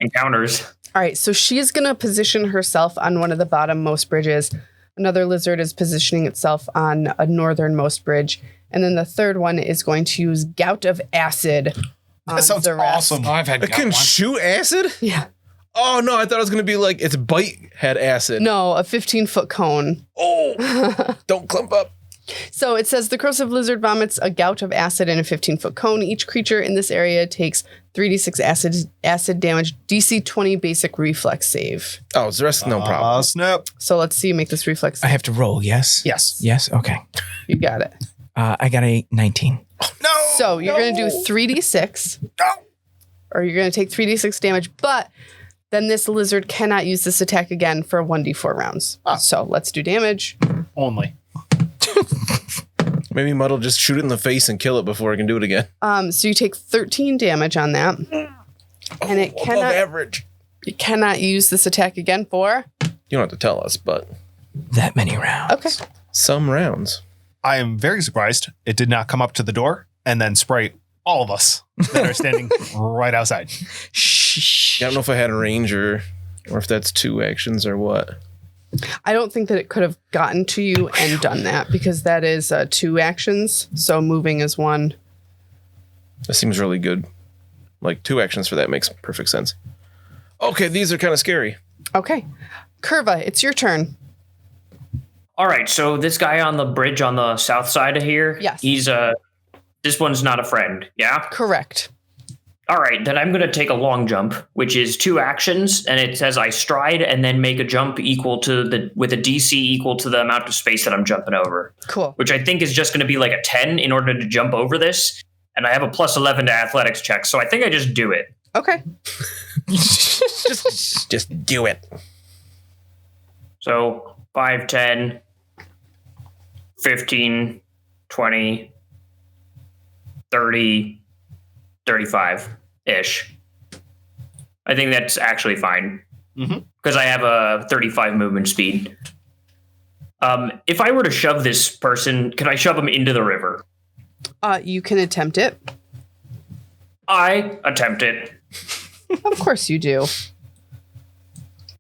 encounters. All right, so she's going to position herself on one of the bottommost bridges. Another lizard is positioning itself on a northernmost bridge. And then the third one is going to use Gout of Acid. That sounds Xa'Reske. awesome. Oh, I've had I can once. shoot acid? Yeah. Oh, no. I thought it was going to be like its bite had acid. No, a 15-foot cone. Oh, don't clump up. So it says the corrosive lizard vomits a gout of acid in a 15-foot cone. Each creature in this area takes 3d6 acid damage, DC 20 basic reflex save. Oh, Xa'Reske, no problem. Snap. So let's see you make this reflex. I have to roll, yes? Yes. Yes? Okay. You got it. I got a 19. No. So you're going to do 3d6. No. Or you're going to take 3d6 damage, but then this lizard cannot use this attack again for 1d4 rounds. Ah. So let's do damage. Only. Maybe Mudd'll just shoot it in the face and kill it before it can do it again. So you take 13 damage on that. And it Above cannot, average. it cannot use this attack again for... You don't have to tell us, but That many rounds. Okay. some rounds. I am very surprised it did not come up to the door and then spray all of us that are standing right outside. Shh. I don't know if I had a range or if that's 2 actions or what. I don't think that it could have gotten to you and done that because that is 2 actions. So moving is 1. That seems really good. Like 2 actions for that makes perfect sense. Okay, these are kind of scary. Okay. Kurva, it's your turn. All right, so this guy on the bridge on the south side of here, Yes. he's this one's not a friend, yeah? Correct. All right, then I'm going to take a long jump, which is 2 actions, and it says I stride and then make a jump with a DC equal to the amount of space that I'm jumping over, Cool. which I think is just going to be like a 10 in order to jump over this, and I have a plus 11 to athletics check, so I think I just do it. Okay. Just do it. So 5, 10, 15, 20, 30, 35-ish. I think that's actually fine. Because I have a 35 movement speed. If I were to shove this person, could I shove him into the river? You can attempt it. I attempt it. Of course you do.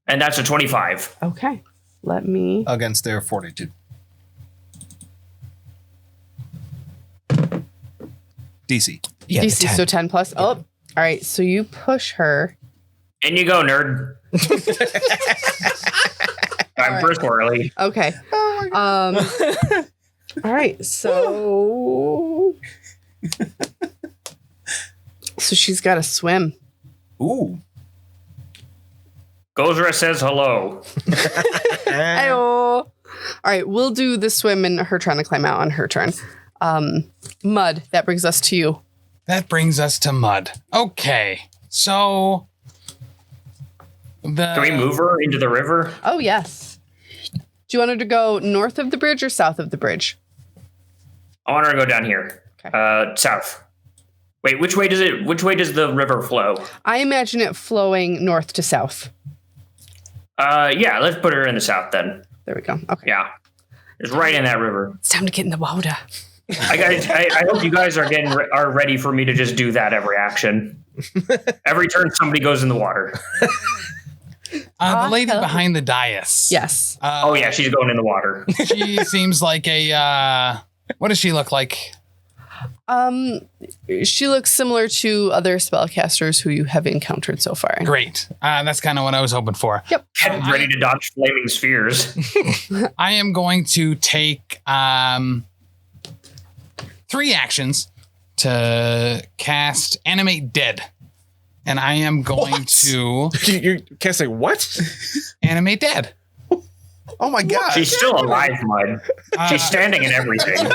And that's a 25. Okay. Let me... Against their fortitude. DC. Yeah, the DC, 10. so 10 plus. Oh, all right. So you push her. In you go, nerd. I'm first early. Okay. All right. So... So she's got to swim. Ooh. Gozra says hello. Ayo. All right, we'll do the swim and her trying to climb out on her turn. Mud, that brings us to you. That brings us to Mud. Okay, so Can we move her into the river? Oh, yes. Do you want her to go north of the bridge or south of the bridge? I want her to go down here. Okay. South. Wait, which way does the river flow? I imagine it flowing north to south. Yeah, let's put her in the south then. There we go. Okay. Yeah. It's right in that river. It's time to get in the water. I hope you guys are ready for me to just do that every action. Every turn somebody goes in the water. the lady behind the dais. Yes. Oh yeah, she's going in the water. She seems like a, what does she look like? She looks similar to other spellcasters who you have encountered so far. Great. That's kind of what I was hoping for. Yep. Ready to dodge flaming spheres. I am going to take 3 actions to cast Animate Dead. And I am going to You're casting what? Animate Dead. Oh my god. She's still alive, Mud. She's standing and everything.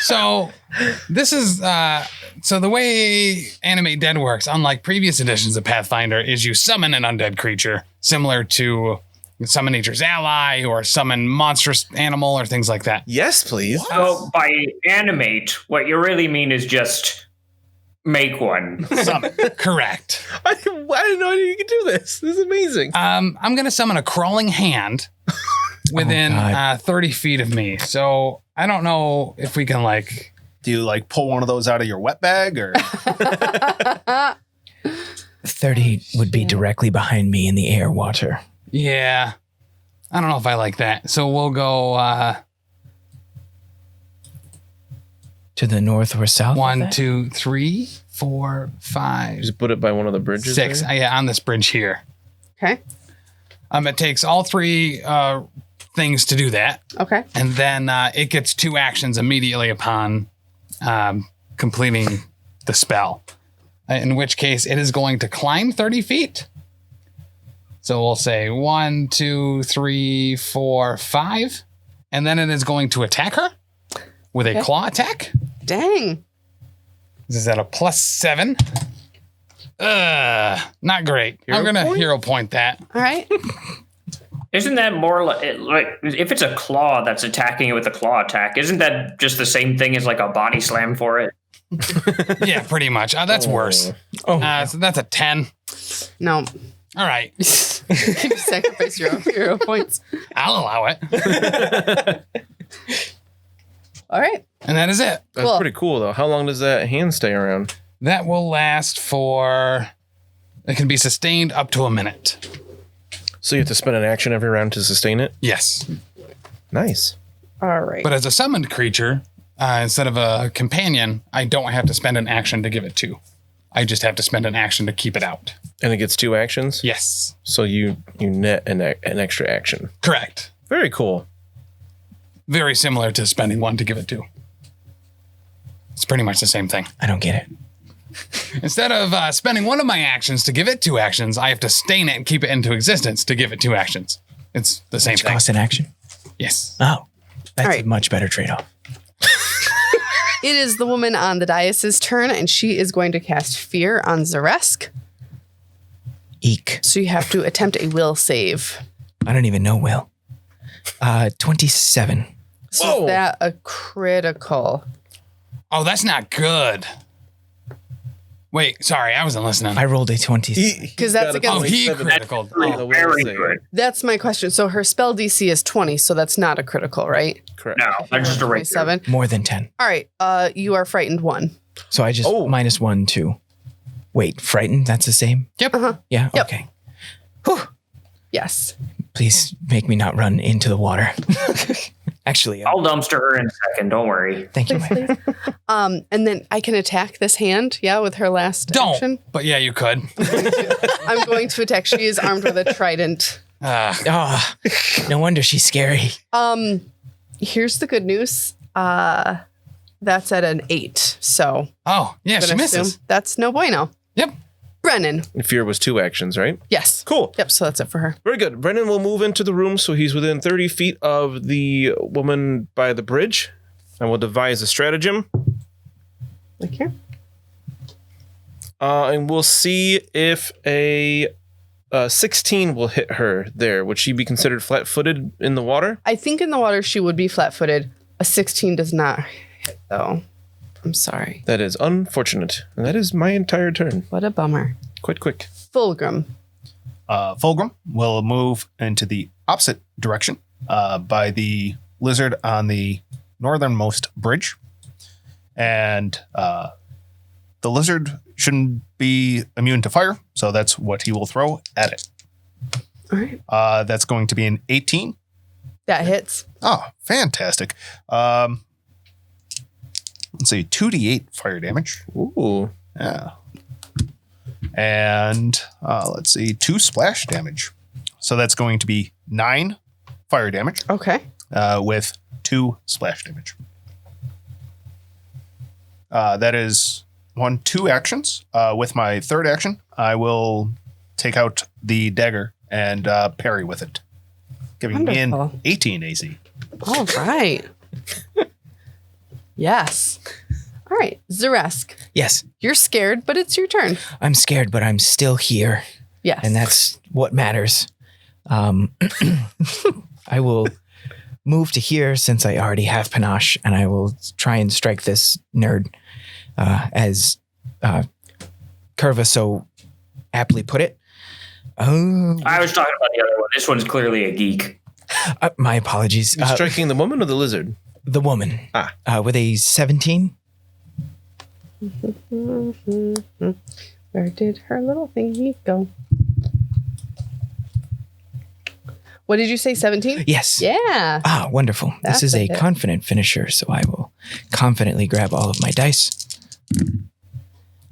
So this is so the way Animate Dead works, unlike previous editions of Pathfinder, is you summon an undead creature, similar to summon nature's ally or summon monstrous animal or things like that. Yes, please. So by animate, what you really mean is just make one. Summon. Correct. I didn't know you could do this. This is amazing. I'm going to summon a crawling hand within 30 feet of me. So I don't know if we can Do you pull one of those out of your wet bag or 30 would be directly behind me in the air water. Yeah. I don't know if I like that. So we'll go To the north or south? 1, 2, 3, 4, 5, Just put it by one of the bridges. 6. there? Yeah, on this bridge here. Okay. It takes all 3 things to do that. Okay. And then it gets 2 actions immediately upon completing the spell. In which case, it is going to climb 30 feet. So we'll say 1, 2, 3, 4, 5. And then it is going to attack her with a claw attack. Dang. This is at a +7. Not great. I'm going to hero point that. All right. Isn't that more like if it's a claw that's attacking it with a claw attack, isn't that just the same thing as a body slam for it? Yeah, pretty much. That's worse. So that's a 10. No. All right. You sacrifice your own hero points. I'll allow it. All right. And that is it. That's pretty cool, though. How long does that hand stay around? That will last for... It can be sustained up to a minute. So you have to spend an action every round to sustain it? Yes. Nice. All right. But as a summoned creature, instead of a companion, I don't have to spend an action to give it to. I just have to spend an action to keep it out. And it gets 2 actions? Yes. So you net an extra action. Correct. Very cool. Very similar to spending 1 to give it to. It's pretty much the same thing. I don't get it. Instead of spending 1 of my actions to give it 2 actions, I have to stain it and keep it into existence to give it 2 actions. It's the same Which thing. costs an action? Yes. Oh, that's All right. a much better trade-off. It is the woman on the dais' turn, and she is going to cast Fear on Xa'Reske. Eek. So you have to attempt a will save. I don't even know Will. 27. So Whoa. is that a critical? Oh, that's not good. Wait, sorry, I wasn't listening. I rolled a 20. Because that's against. Oh, he 27. critical. Oh, Very save. good. That's my question. So her spell DC is 20, so that's not a critical, right? Correct. No, that's just a regular. 27. More than 10. All right. You are frightened 1. So I just -1, 2. Wait, frightened? That's the same? Yep. Yeah? Yep. Okay. Whew. Yes. Please make me not run into the water. Actually, I'll dumpster her in a second. Don't worry. thank you. Please, please. And then I can attack this hand, with her last Don't. action. But yeah, you could. I'm going to attack. She is armed with a trident. Oh, no wonder she's scary. Here's the good news. That's at an 8. So Oh, yeah, she gonna misses. assume that's no bueno. Yep. Brennan. Fear was 2 actions, right? Yes. Cool. Yep. So that's it for her. Very good. Brennan will move into the room so he's within 30 feet of the woman by the bridge. And we'll devise a stratagem. Like here. And we'll see if a 16 will hit her there. Would she be considered flat-footed in the water? I think in the water she would be flat-footed. A 16 does not hit, though. I'm sorry. That is unfortunate. And that is my entire turn. What a bummer. Quite quick. Fulgrim. Fulgrim will move into the opposite direction by the lizard on the northernmost bridge. And the lizard shouldn't be immune to fire, so that's what he will throw at it. All right. That's going to be an 18. That hits. Oh, fantastic. Let's see, 2d8 fire damage. Ooh. Yeah. And let's see, 2 splash damage. So that's going to be 9 fire damage Okay. with 2 splash damage. That is 2 actions. With my third action, I will take out the dagger and parry with it, giving me an Wonderful. 18 AC. All right. Yes. All right. Xa'Reske. Yes, You're scared, but it's your turn. I'm scared, but I'm still here. Yes. And that's what matters. I will move to here since I already have panache, and I will try and strike this nerd, as Kurva so aptly put it. Oh, I was talking about the other one. This one's clearly a geek. my apologies. You striking the woman or the lizard? The woman with a 17. Where did her little thingy go? What did you say, 17? Yes. Yeah. Ah, wonderful. That's This is a a hit. confident finisher, so I will confidently grab all of my dice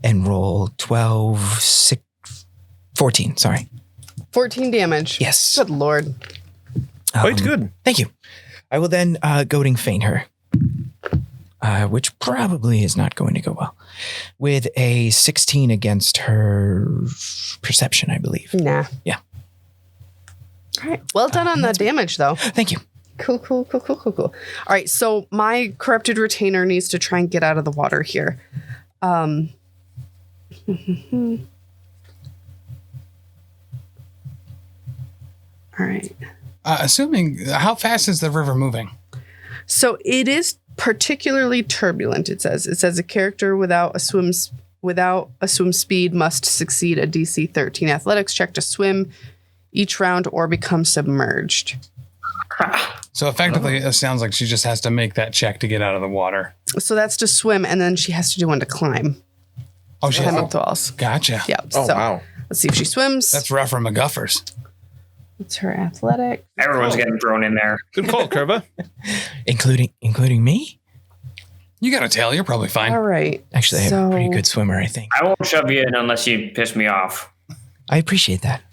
and roll 12, 6, 14, sorry. 14 damage. Yes. Good Lord. Quite good. Thank you. I will then goading feint her, which probably is not going to go well, with a 16 against her perception, I believe. Nah. Yeah. All right. Well done on the damage, though. Thank you. Cool. All right. So my corrupted retainer needs to try and get out of the water here. All right. Assuming, how fast is the river moving? So it is particularly turbulent. It says a character without assumed speed must succeed a DC 13 athletics check to swim each round or become submerged. So effectively, it sounds like she just has to make that check to get out of the water. So that's to swim, and then she has to do one to climb. Oh, she Climb up the walls. Gotcha. Yeah. Oh, so wow. let's see if she swims. That's rough for McGuffers. It's her athletic. Everyone's getting thrown in there. Good call, Kurva. Including me? You got a tail. You're probably fine. All right. Actually, I'm a pretty good swimmer, I think. I won't shove you in unless you piss me off. I appreciate that.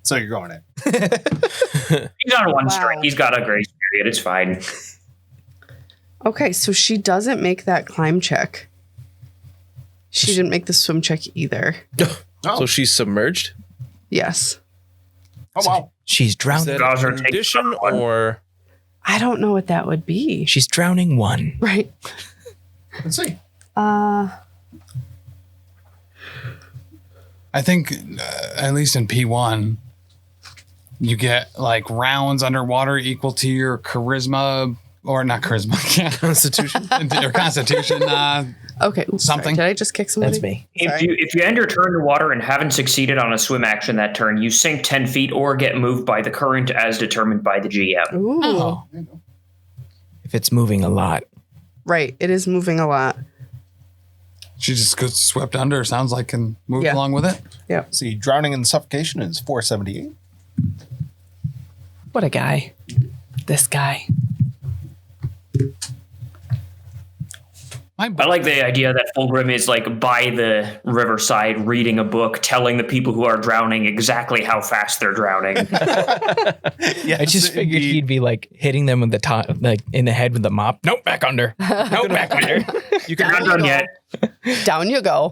So you're going in. He's on one strike. He's got a grace period. It's fine. Okay, so she doesn't make that climb check. She didn't make the swim check either. So she's submerged? Yes. Oh, wow. She's Is drowning. that Gaza a takes condition one. or... I don't know what that would be. She's drowning 1. Right. Let's see. I think, at least in P1, you get like rounds underwater equal to your charisma, or not charisma, Constitution? or constitution. Okay. Oops, Something. Sorry. Did I just kick somebody? That's me. If you end your turn in water and haven't succeeded on a swim action that turn, you sink 10 feet or get moved by the current as determined by the GM. Ooh. Oh, If it's moving a lot. Right. It is moving a lot. she just gets swept under. Sounds like and moved Yeah. along with it. Yeah. See, drowning and suffocation is 478. What a guy. This guy. I like the idea that Fulgrim is like by the riverside reading a book, telling the people who are drowning exactly how fast they're drowning. I just figured he'd be like hitting them with the top, like in the head with the mop. Nope, back under. Nope, back under. You can Not done yet. Down you go.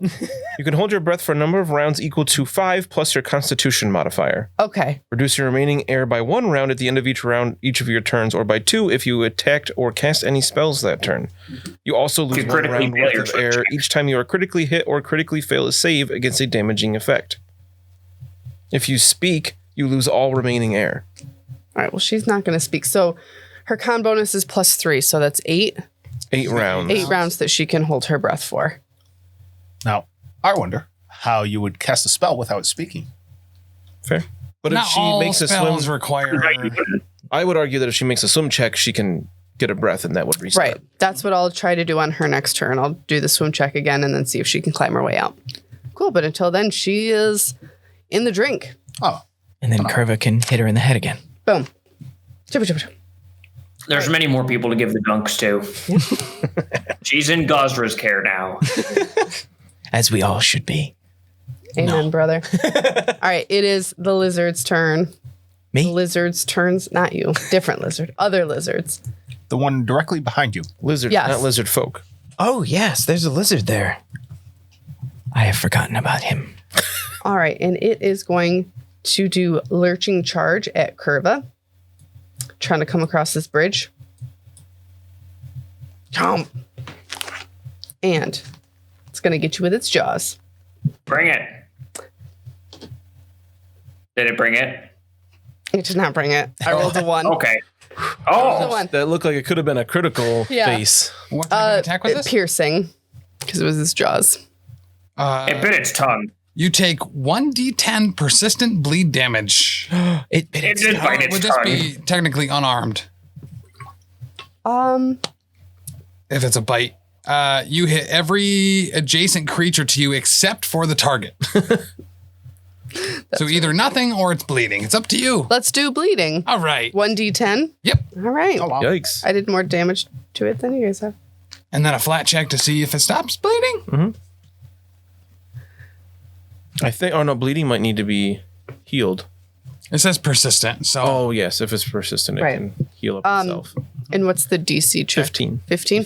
You can hold your breath for a number of rounds equal to 5 plus your Constitution modifier. Okay. Reduce your remaining air by 1 round at the end of each round, each of your turns, or by 2 if you attacked or cast any spells that turn. You also lose 1 critically round fail worth your of swim air check. each time you are critically hit or critically fail a save against a damaging effect. If you speak, you lose all remaining air. All right. Well, she's not going to speak. So her con bonus is +3. So that's 8. 8 rounds. 8 rounds that she can hold her breath for. Now, I wonder how you would cast a spell without speaking. Fair. But Not if she all makes a spells swim, require. I would argue that if she makes a swim check, she can get a breath and that would restart. Right. That's what I'll try to do on her next turn. I'll do the swim check again and then see if she can climb her way out. Cool. But until then, she is in the drink. Oh, And then Kurva can hit her in the head again. Boom. Chippa, chippa, chippa. There's many more people to give the dunks to. She's in Gosra's care now. As we all should be. Amen, brother. All right. It is the lizard's turn. Me? The lizard's turns. Not you. Different lizard. Other lizards. the one directly behind you. Lizard, Yes. not lizard folk. Oh, yes, there's a lizard there. I have forgotten about him. All right. And it is going to do lurching charge at Kurva. Trying to come across this bridge. Chomp. And it's going to get you with its jaws. Bring it. Did it bring it? It did not bring it. I rolled a 1. Okay. A Oh, 1. That looked like it could have been a critical Yeah. face. What type of attack was this? Piercing. Because it was its jaws. it bit its tongue. You take 1d10 persistent bleed damage. It bit It its did tongue. bite its Would this tongue. be technically unarmed if it's a bite? You hit every adjacent creature to you except for the target. So either nothing or it's bleeding. It's up to you. Let's do bleeding. All right. 1d10. Yep. All right. Oh, wow. Yikes. I did more damage to it than you guys have. And then a flat check to see if it stops bleeding. I think, oh no, bleeding might need to be healed. It says persistent. So Oh, yes, if it's persistent, it Right. can heal up itself. And what's the DC check? 15. 15?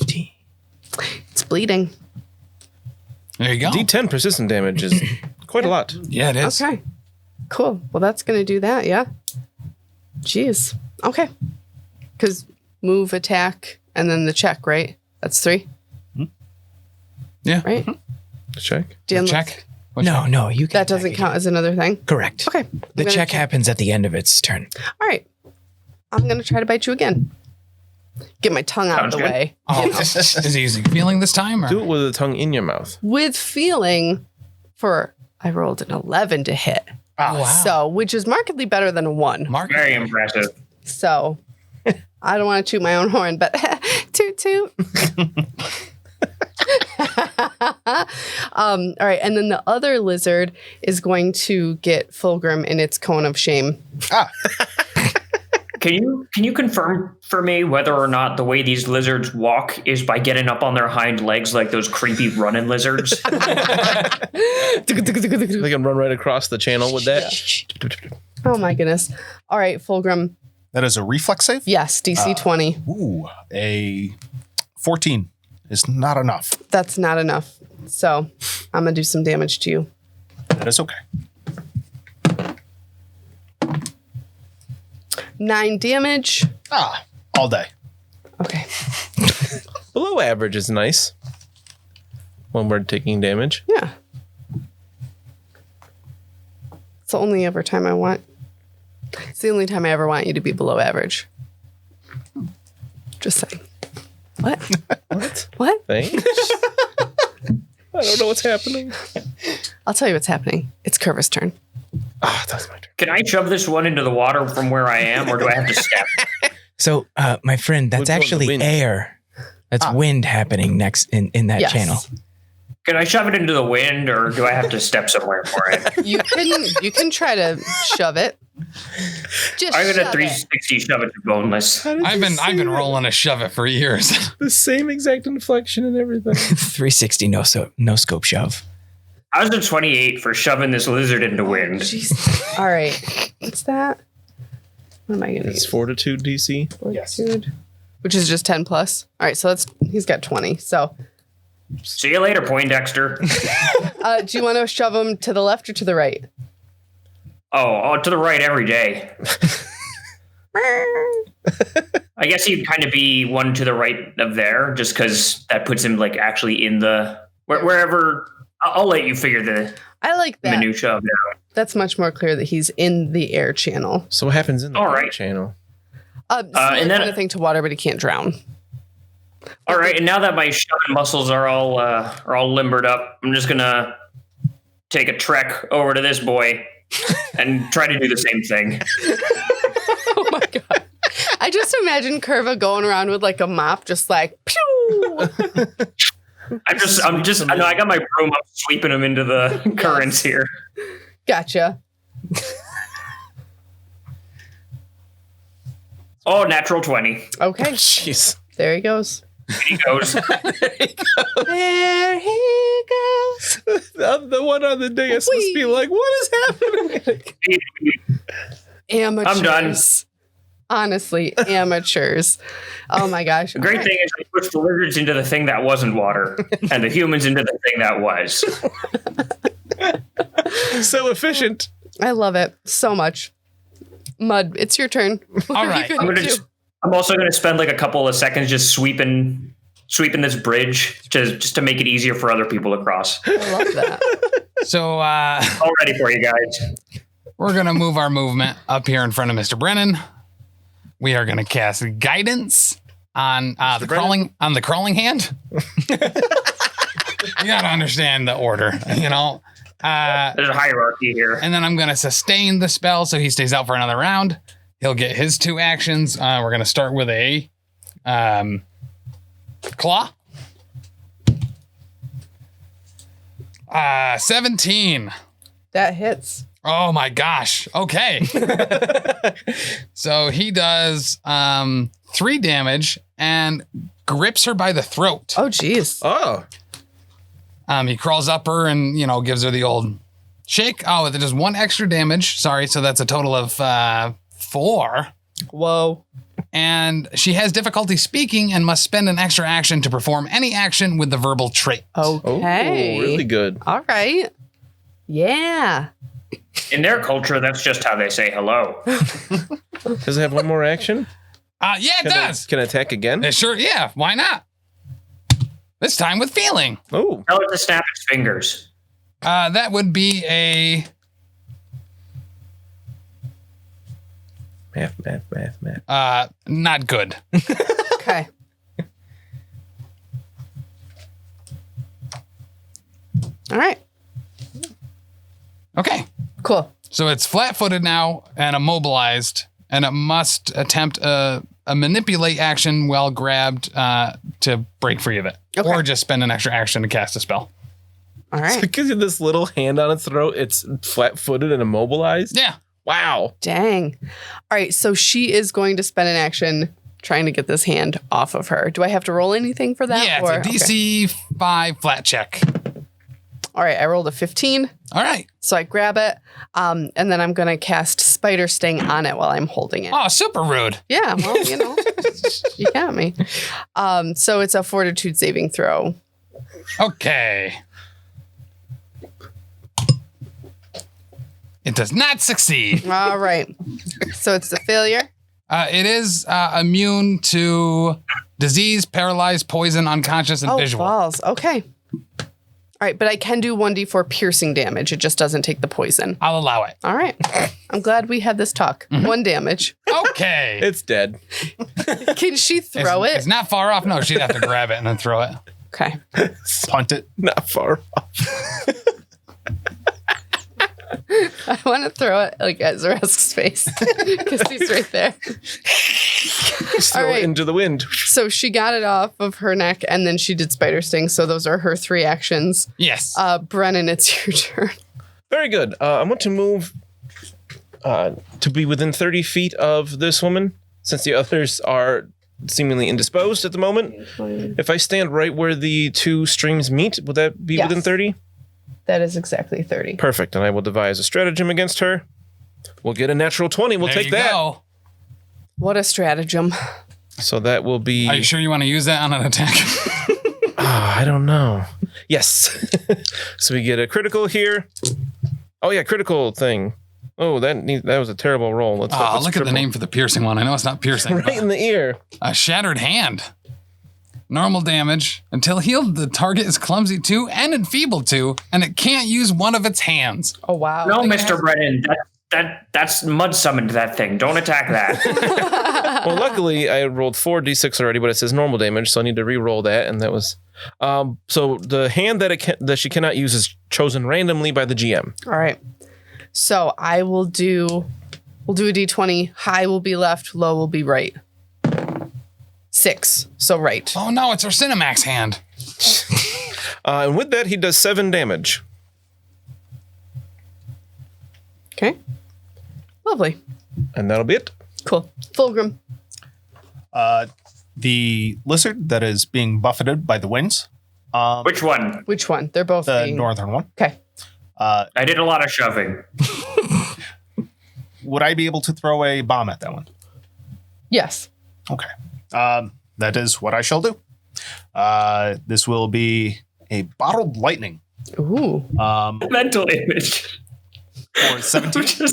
It's bleeding. there you go. D10 persistent damage is quite a lot. Yeah, it is. Okay. Cool. Well, that's going to do that, yeah? Jeez. Okay. Because move, attack, and then the check, right? That's 3, Yeah. right? Check. Dan, Check. What No, no, you can That doesn't attack count as another thing? again. Correct. Okay. The check happens at the end of its turn. All right. I'm going to try to bite you again. Get my tongue out Sounds of the good. way. Oh, is he feeling this time? Or? Do it with the tongue in your mouth. With feeling for, I rolled an 11 to hit. Oh, wow. So, which is markedly better than a 1. Mark. Very impressive. So, I don't want to toot my own horn, but toot toot. All right, and then the other lizard is going to get Fulgrim in its cone of shame. Can you confirm for me whether or not the way these lizards walk is by getting up on their hind legs like those creepy running lizards? They can run right across the channel with that. Oh my goodness! All right, Fulgrim. That is a reflex save? Yes, DC 20. Ooh, a 14 is not enough. That's not enough. So I'm gonna do some damage to you. That is okay. 9 damage. All day. Okay. Below average is nice when we're taking damage. Yeah. It's the only ever time I want. It's the only time I ever want you to be below average. Just saying. What? What? What? Thanks. I don't know what's happening. I'll tell you what's happening. It's Kurva's turn. Ah, that's my turn. Can I shove this one into the water from where I am, or do I have to step? So, my friend, that's Which one's actually wind? air. That's wind happening next in that Yes. channel. Can I shove it into the wind, or do I have to step somewhere for it? You can try to shove it. Just I'm gonna shove 360 shove it to boneless. I've been rolling a shove it for years. The same exact inflection and everything. 360 no scope shove. I was a 28 for shoving this lizard into wind. Jeez. All right. What's that? What am I gonna It's use? fortitude DC. Fortitude, which is just 10 plus. All right, so he's got 20. So See you later, Poindexter. Do you want to shove him to the left or to the right? Oh, to the right every day. I guess he'd kind of be one to the right of there, just because that puts him like actually in the wherever. I'll let you figure the I like that. minutia of that. That's much more clear that he's in the air channel. So what happens in the All right. channel? Similar and then- kind of thing to water, but he can't drown. All right, and now that my shoving muscles are all limbered up, I'm just gonna take a trek over to this boy and try to do the same thing. Oh my god! I just imagine Kurva going around with like a mop, just like pew. I know I got my broom up, sweeping him into the currents here. Gotcha. Oh, natural 20. Okay, Jeez. there he goes. He goes. There he goes. I'm the one on the dais must be like, what is happening? Amateurs. I'm done. Honestly, amateurs. Oh my gosh. The great thing is I pushed the lizards into the thing that wasn't water, and the humans into the thing that was. So efficient. I love it so much. Mud, it's your turn. What All are you right. gonna do? I'm also going to spend like a couple of seconds just sweeping this bridge just to make it easier for other people to cross. I love that. So All ready for you guys. we're gonna move our movement up here in front of Mr. Brennan. We are gonna cast guidance on the crawling hand. You gotta understand the order, you know. There's a hierarchy here. And then I'm gonna sustain the spell so he stays out for another round. He'll get his 2 actions. We're gonna start with a claw. 17. That hits. Oh my gosh. Okay. So he does 3 damage and grips her by the throat. Oh, geez. Oh. He crawls up her and, you know, gives her the old shake. Oh, it does 1 extra damage. Sorry. So that's a total of 4. Whoa. And she has difficulty speaking and must spend an extra action to perform any action with the verbal trait. Okay. Oh, really good. All right. Yeah. In their culture, that's just how they say hello. Does it have 1 more action? Yeah, it does. Can it attack again? Sure. Yeah. Why not? This time with feeling. Oh. Tell it to snap its fingers. That would be a math. not good. Okay. All right. Okay. Cool. So it's flat-footed now and immobilized, and it must attempt a manipulate action while grabbed to break free of it, Okay. or just spend an extra action to cast a spell. All right. Because of this little hand on its throat, it's flat-footed and immobilized. Yeah. Wow. Dang. All right. So she is going to spend an action trying to get this hand off of her. Do I have to roll anything for that? Yeah, it's a DC 5 flat check. All right. I rolled a 15. All right. So I grab it, and then I'm going to cast Spider Sting on it while I'm holding it. Oh, super rude. Yeah, well, you know, you got me. So it's a Fortitude saving throw. Okay. It does not succeed. All right. So it's a failure. It is immune to disease, paralyzed, poison, unconscious, and visual. Balls. Okay. All right, but I can do 1d4 piercing damage. It just doesn't take the poison. I'll allow it. All right. I'm glad we had this talk. 1 damage. Okay. It's dead. Can she throw It's it? not far off. No, she'd have to grab it and then throw it. Okay. Punt it. Not far off. I want to throw it like at Xa'Reske's face because he's right there. Just throw All right. it into the wind. So she got it off of her neck and then she did Spider Sting. So those are her 3 actions. Yes. Brennan, it's your turn. Very good. I want to move to be within 30 feet of this woman, since the others are seemingly indisposed at the moment. If I stand right where the 2 streams meet, would that be Yes. within 30? That is exactly 30. Perfect. And I will devise a stratagem against her. We'll get a natural 20. We'll There take you that. go. What a stratagem. So that will be... Are you sure you want to use that on an attack? I don't know. Yes. So we get a critical here. Oh yeah, critical thing. Oh, that was a terrible roll. Let's look at the name for the piercing one. I know it's not piercing. right in the ear. A shattered hand. Normal damage. Until healed, the target is clumsy 2 and enfeebled 2, and it can't use one of its hands. Oh, wow. No, Mr. Brennan, that's mud summoned that thing. Don't attack that. Well, luckily I rolled 4d6 already, but it says normal damage, so I need to re-roll that, and that was. So the hand that she cannot use is chosen randomly by the GM. All right. So we'll do a d20. High will be left, low will be right. 6. So right. Oh no, it's our Cinemax hand. And with that, he does 7 damage. Okay. Lovely. And that'll be it. Cool. Fulgrim. The lizard that is being buffeted by the winds. Which one? Which one? They're both The being... northern one. Okay. I did a lot of shoving. Would I be able to throw a bomb at that one? Yes. Okay. That is what I shall do. This will be a bottled lightning. Ooh. Mental image. For 17.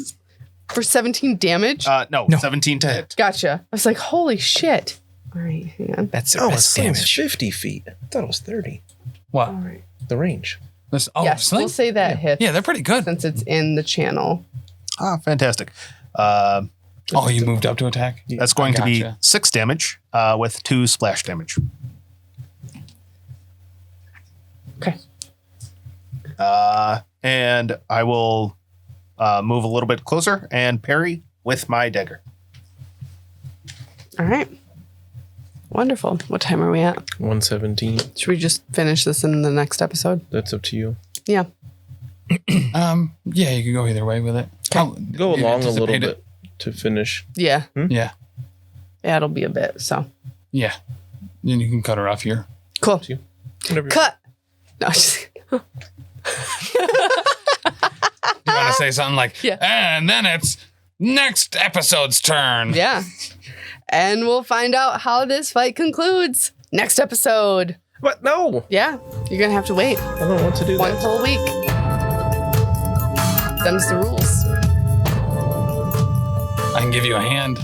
For 17 damage? No, 17 to hit. Gotcha. I was like, holy shit. All right, hang on. That's the Oh, best it's damage. 50 feet. I thought it was 30. What? All right. The range. Yes, sling? we'll say that hits. Yeah, they're pretty good. Since it's in the channel. Fantastic. Oh, you moved up to attack? That's going to be Gotcha. 6 damage with 2 splash damage. Okay. And I will move a little bit closer and parry with my dagger. All right. Wonderful. What time are we at? 117. Should we just finish this in the next episode? That's up to you. Yeah. Yeah, you can go either way with it. Oh, Go you along a little anticipate bit to finish. Yeah. Yeah. Yeah, it'll be a bit. So Yeah. Then you can cut her off here. cool. Whatever. Cut. No, just, You want to say something like, Yeah. and then it's next episode's turn. yeah. And we'll find out how this fight concludes next episode. What? No. Yeah. You're going to have to wait I don't want to do one that. whole week. Them's the rules. I can give you a hand.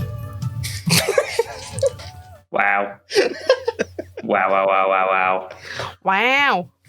Wow. Wow. Wow.